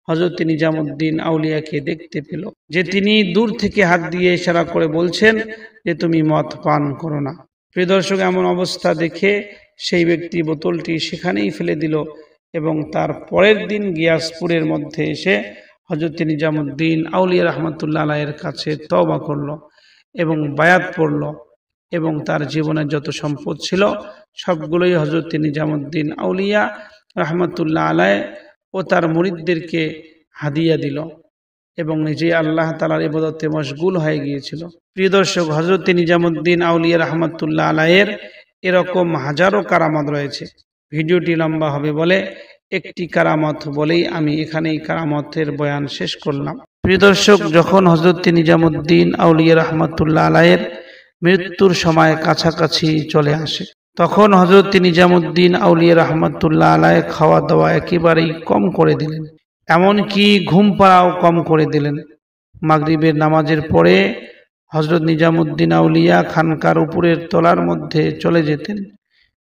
হযরত নিজামুদ্দিন আউলিয়াকে দেখতে পেল যে তিনি দূর থেকে হাত দিয়ে ইশারা করে বলছেন যে তুমি মদ পান করো না। প্রিয় দর্শক, এমন অবস্থা দেখে সেই ব্যক্তি বোতলটি সেখানেই ফেলে দিল এবং তার পরের দিন গিয়াসপুরের মধ্যে এসে হযরত নিজামুদ্দিন আউলিয়া রহমতুল্লাহ আলাইহির কাছে তওবা করলো এবং বায়াত পড়লো এবং তার জীবনের যত সম্পদ ছিল সবগুলোই হযরত নিজামুদ্দিন আউলিয়া রহমতুল্লাহ আলাইহি ও তার মুরিদদেরকে হাদিয়া দিল এবং নিজে আল্লাহ তাআলার ইবাদতে মশগুল হয়ে গিয়েছিল। প্রিয় দর্শক, হযরত নিজামুদ্দিন আউলিয়া রহমতুল্লাহ আলাইহির এরকম হাজারো কারামত রয়েছে। ভিডিওটি লম্বা হবে বলে একটি কারামত বলেই আমি এখানেই কারামতের বয়ান শেষ করলাম। প্রিয় দর্শক, যখন হযরত নিজামুদ্দিন আউলিয়া রহমতুল্লাহ আলাইহির মৃত্যুর সময় কাছাকাছি চলে আসে, তখন হযরত নিজামুদ্দিন আউলিয়া রহমতুল্লাহ আলাইহি খাওয়া দাওয়া একেবারেই কম করে দিলেন, এমনকি ঘুম পাড়াও কম করে দিলেন। মাগরিবের নামাজের পরে হযরত নিজামুদ্দিন আউলিয়া খানকার উপরের তলার মধ্যে চলে যেতেন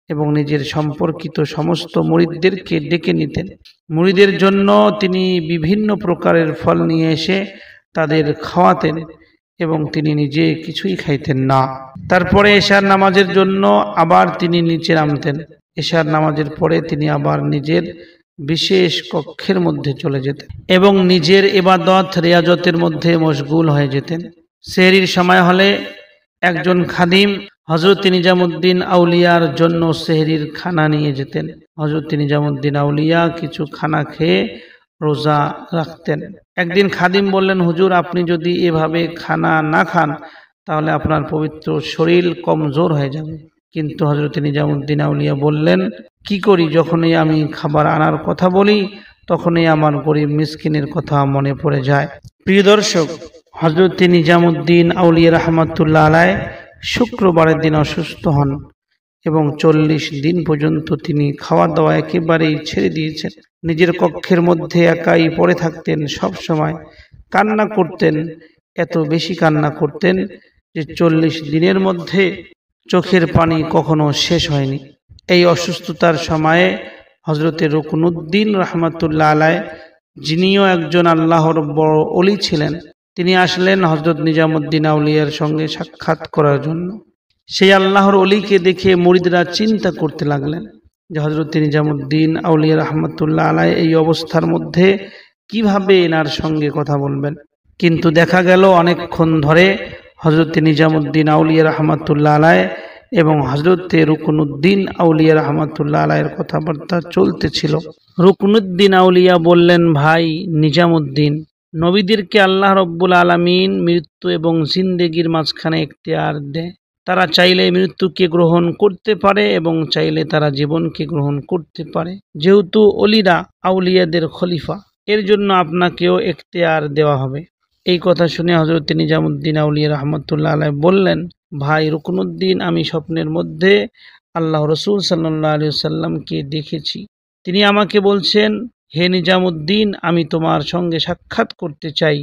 এবং নিজের সম্পর্কিত সমস্ত মুরিদদেরকে ডেকে নিতেন। মুরিদের জন্য তিনি বিভিন্ন প্রকারের ফল নিয়ে এসে তাদের খাওয়াতেন এবং তিনি নিজে কিছুই খাইতেন না। তারপরে এশার নামাজের জন্য আবার তিনি নিচে নামতেন। এশার নামাজের পরে তিনি আবার নিজের বিশেষ কক্ষের মধ্যে চলে যেতেন এবং নিজের ইবাদত রিয়াজতের মধ্যে মশগুল হয়ে যেতেন। সেহরির সময় হলে একজন খাদিম হযরত নিজামুদ্দিন আউলিয়ার জন্য সেহরির খানা নিয়ে যেতেন। হযরত নিজামুদ্দিন আউলিয়া কিছু খানা খেয়ে রোজা রাখতেন। একদিন খাদিম বললেন, হুজুর, আপনি যদি এভাবে খানা না খান তাহলে আপনার পবিত্র শরীর কমজোর হয়ে যাবে। কিন্তু হযরত নিজামুদ্দিন আউলিয়া বললেন, কি করি, যখনই আমি খাবার আনার কথা বলি তখনই আমার গরিব মিসকিনের কথা মনে পড়ে যায়। প্রিয় দর্শক, হযরত নিজামুদ্দিন আউলিয়া রহমতুল্লাহ আলাইহি শুক্রবারের দিন অসুস্থ হন এবং 40 দিন পর্যন্ত তিনি খাওয়া দাওয়া একেবারেই ছেড়ে দিয়েছেন। নিজের কক্ষের মধ্যে একাই পড়ে থাকতেন, সব সময় কান্না করতেন, এত বেশি কান্না করতেন যে 40 দিনের মধ্যে চোখের পানি কখনো শেষ হয়নি। এই অসুস্থতার সময়ে হযরতে রুকনুদ্দিন রহমতুল্লাহ আলাইহি, যিনিও একজন আল্লাহর বড় ওলি ছিলেন, তিনি আসলেন হযরত নিজামুদ্দিন আউলিয়ার সঙ্গে সাক্ষাৎ করার জন্য। সেই আল্লাহর ওলিকে দেখে মুরিদরা চিন্তা করতে লাগলেন যে হযরত নিজামুদ্দিন আউলিয়া রহমতুল্লাহ আলাইহি এই অবস্থার মধ্যে কিভাবে এনার সঙ্গে কথা বলবেন। কিন্তু দেখা গেল অনেকক্ষণ ধরে হযরত নিজামুদ্দিন আউলিয়া রহমতুল্লাহ আলাইহি এবং হযরতে রুকনুদ্দিন আউলিয়া রহমতুল্লাহ আলাইহির কথাবার্তা চলতেছিল। রুকনুদ্দিন আউলিয়া বললেন, ভাই নিজামুদ্দিন, নবীদেরকে আল্লাহ রব্বুল আলামিন মৃত্যু এবং জিন্দেগির মাঝখানে ইখতিয়ার দেয়। তারা চাইলে মৃত্যুকে গ্রহণ করতে পারে এবং চাইলে তারা জীবনকে গ্রহণ করতে পারে। যেহেতু ওলিরা আউলিয়াদের খলিফা, এর জন্য আপনাকেও ইখতিয়ার দেওয়া হবে। এই কথা শুনে হযরত নিজামুদ্দিন আউলিয়া রহমতুল্লাহ আলাইহি বললেন, ভাই রুকনুদ্দিন, আমি স্বপ্নের মধ্যে আল্লাহ রাসূল সাল্লাল্লাহু আলাইহি ওয়াসাল্লামকে দেখেছি। তিনি আমাকে বলছেন, হে নিজামুদ্দিন, আমি তোমার সঙ্গে সাক্ষাৎ করতে চাই,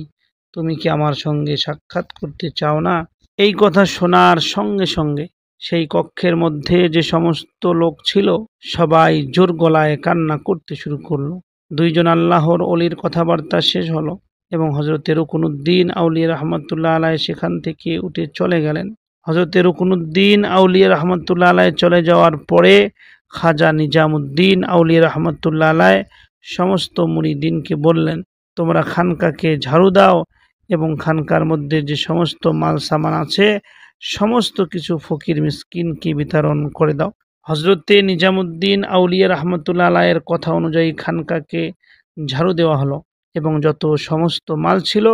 তুমি কি আমার সঙ্গে সাক্ষাৎ করতে চাও না? এই কথা শোনার সঙ্গে সঙ্গে সেই কক্ষের মধ্যে যে সমস্ত লোক ছিল সবাই জোর গলায় কান্না করতে শুরু করলো। দুইজন আল্লাহর ওলির কথাবার্তা শেষ হলো এবং হযরতে রুকনুদ্দিন আউলিয়া রহমতুল্লাহ আলাইহি সেখান থেকে উঠে চলে গেলেন। হযরতে রুকনুদ্দিন আউলিয়া রহমতুল্লাহ আলাইহি চলে যাওয়ার পরে খাজা নিজামুদ্দিন আউলিয়া রহমতুল্লাহ আলাইহি সমস্ত মুরিদিনকে বললেন, তোমরা খানকাকে ঝাড়ু দাও এবং খানকার মধ্যে যে সমস্ত মাল সামান আছে সমস্ত কিছু ফকির মিসকিনকে বিতরণ করে দাও। হযরতে নিজামুদ্দিন আউলিয়া রহমতুল্লাহ আলাইহির কথা অনুযায়ী খানকাকে ঝাড়ু দেওয়া হলো এবং যত সমস্ত মাল ছিল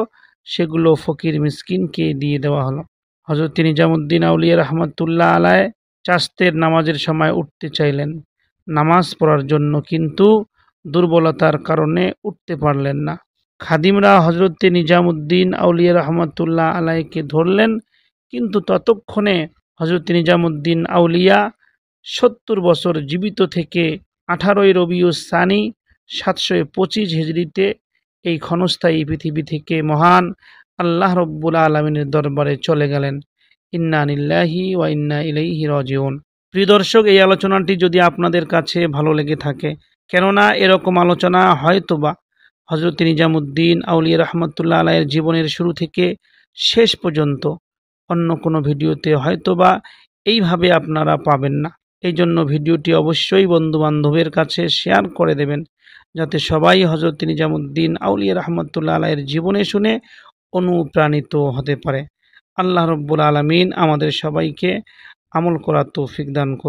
সেগুলো ফকির মিসকিনকে দিয়ে দেওয়া হলো। হযরত নিজামুদ্দিন আউলিয়া রহমতুল্লাহ আলাইহি চাস্তের নামাজের সময় উঠতে চাইলেন নামাজ পড়ার জন্য, কিন্তু দুর্বলতার কারণে উঠতে পারলেন না। খাদিমরা হযরতে নিজামুদ্দিন আউলিয়া রহমতুল্লাহ আলাইহিকে ধরলেন, কিন্তু ততক্ষণে হযরত নিজামুদ্দিন আউলিয়া 70 বছর জীবিত থেকে 18ই রবিউস সানি 725 হিজরিতে এই ক্ষণস্থায়ী পৃথিবী থেকে মহান আল্লাহ রব্বুল আলামিনের দরবারে চলে গেলেন। ইন্না লিল্লাহি ওয়া ইন্না ইলাইহি রাজিউন। প্রিয় দর্শক, এই আলোচনাটি যদি আপনাদের কাছে ভালো লেগে থাকে, কেননা এরকম আলোচনা হয়তোবা হযরত নিজামুদ্দিন আউলিয়া রহমতুল্লাহ আলাইহির জীবনের শুরু থেকে শেষ পর্যন্ত অন্য কোনো ভিডিওতে হয়তোবা এইভাবে আপনারা পাবেন না। এই জন্য ভিডিওটি অবশ্যই বন্ধুবান্ধবের কাছে শেয়ার করে দেবেন, যাতে সবাই হযরত নিজামুদ্দিন আউলিয়া রহমতুল্লাহ আলাইহির জীবনে শুনে অনুপ্রাণিত হতে পারে। আল্লাহ রব্বুল আলামিন আমাদের সবাইকে আমল করার তৌফিক দান করুন।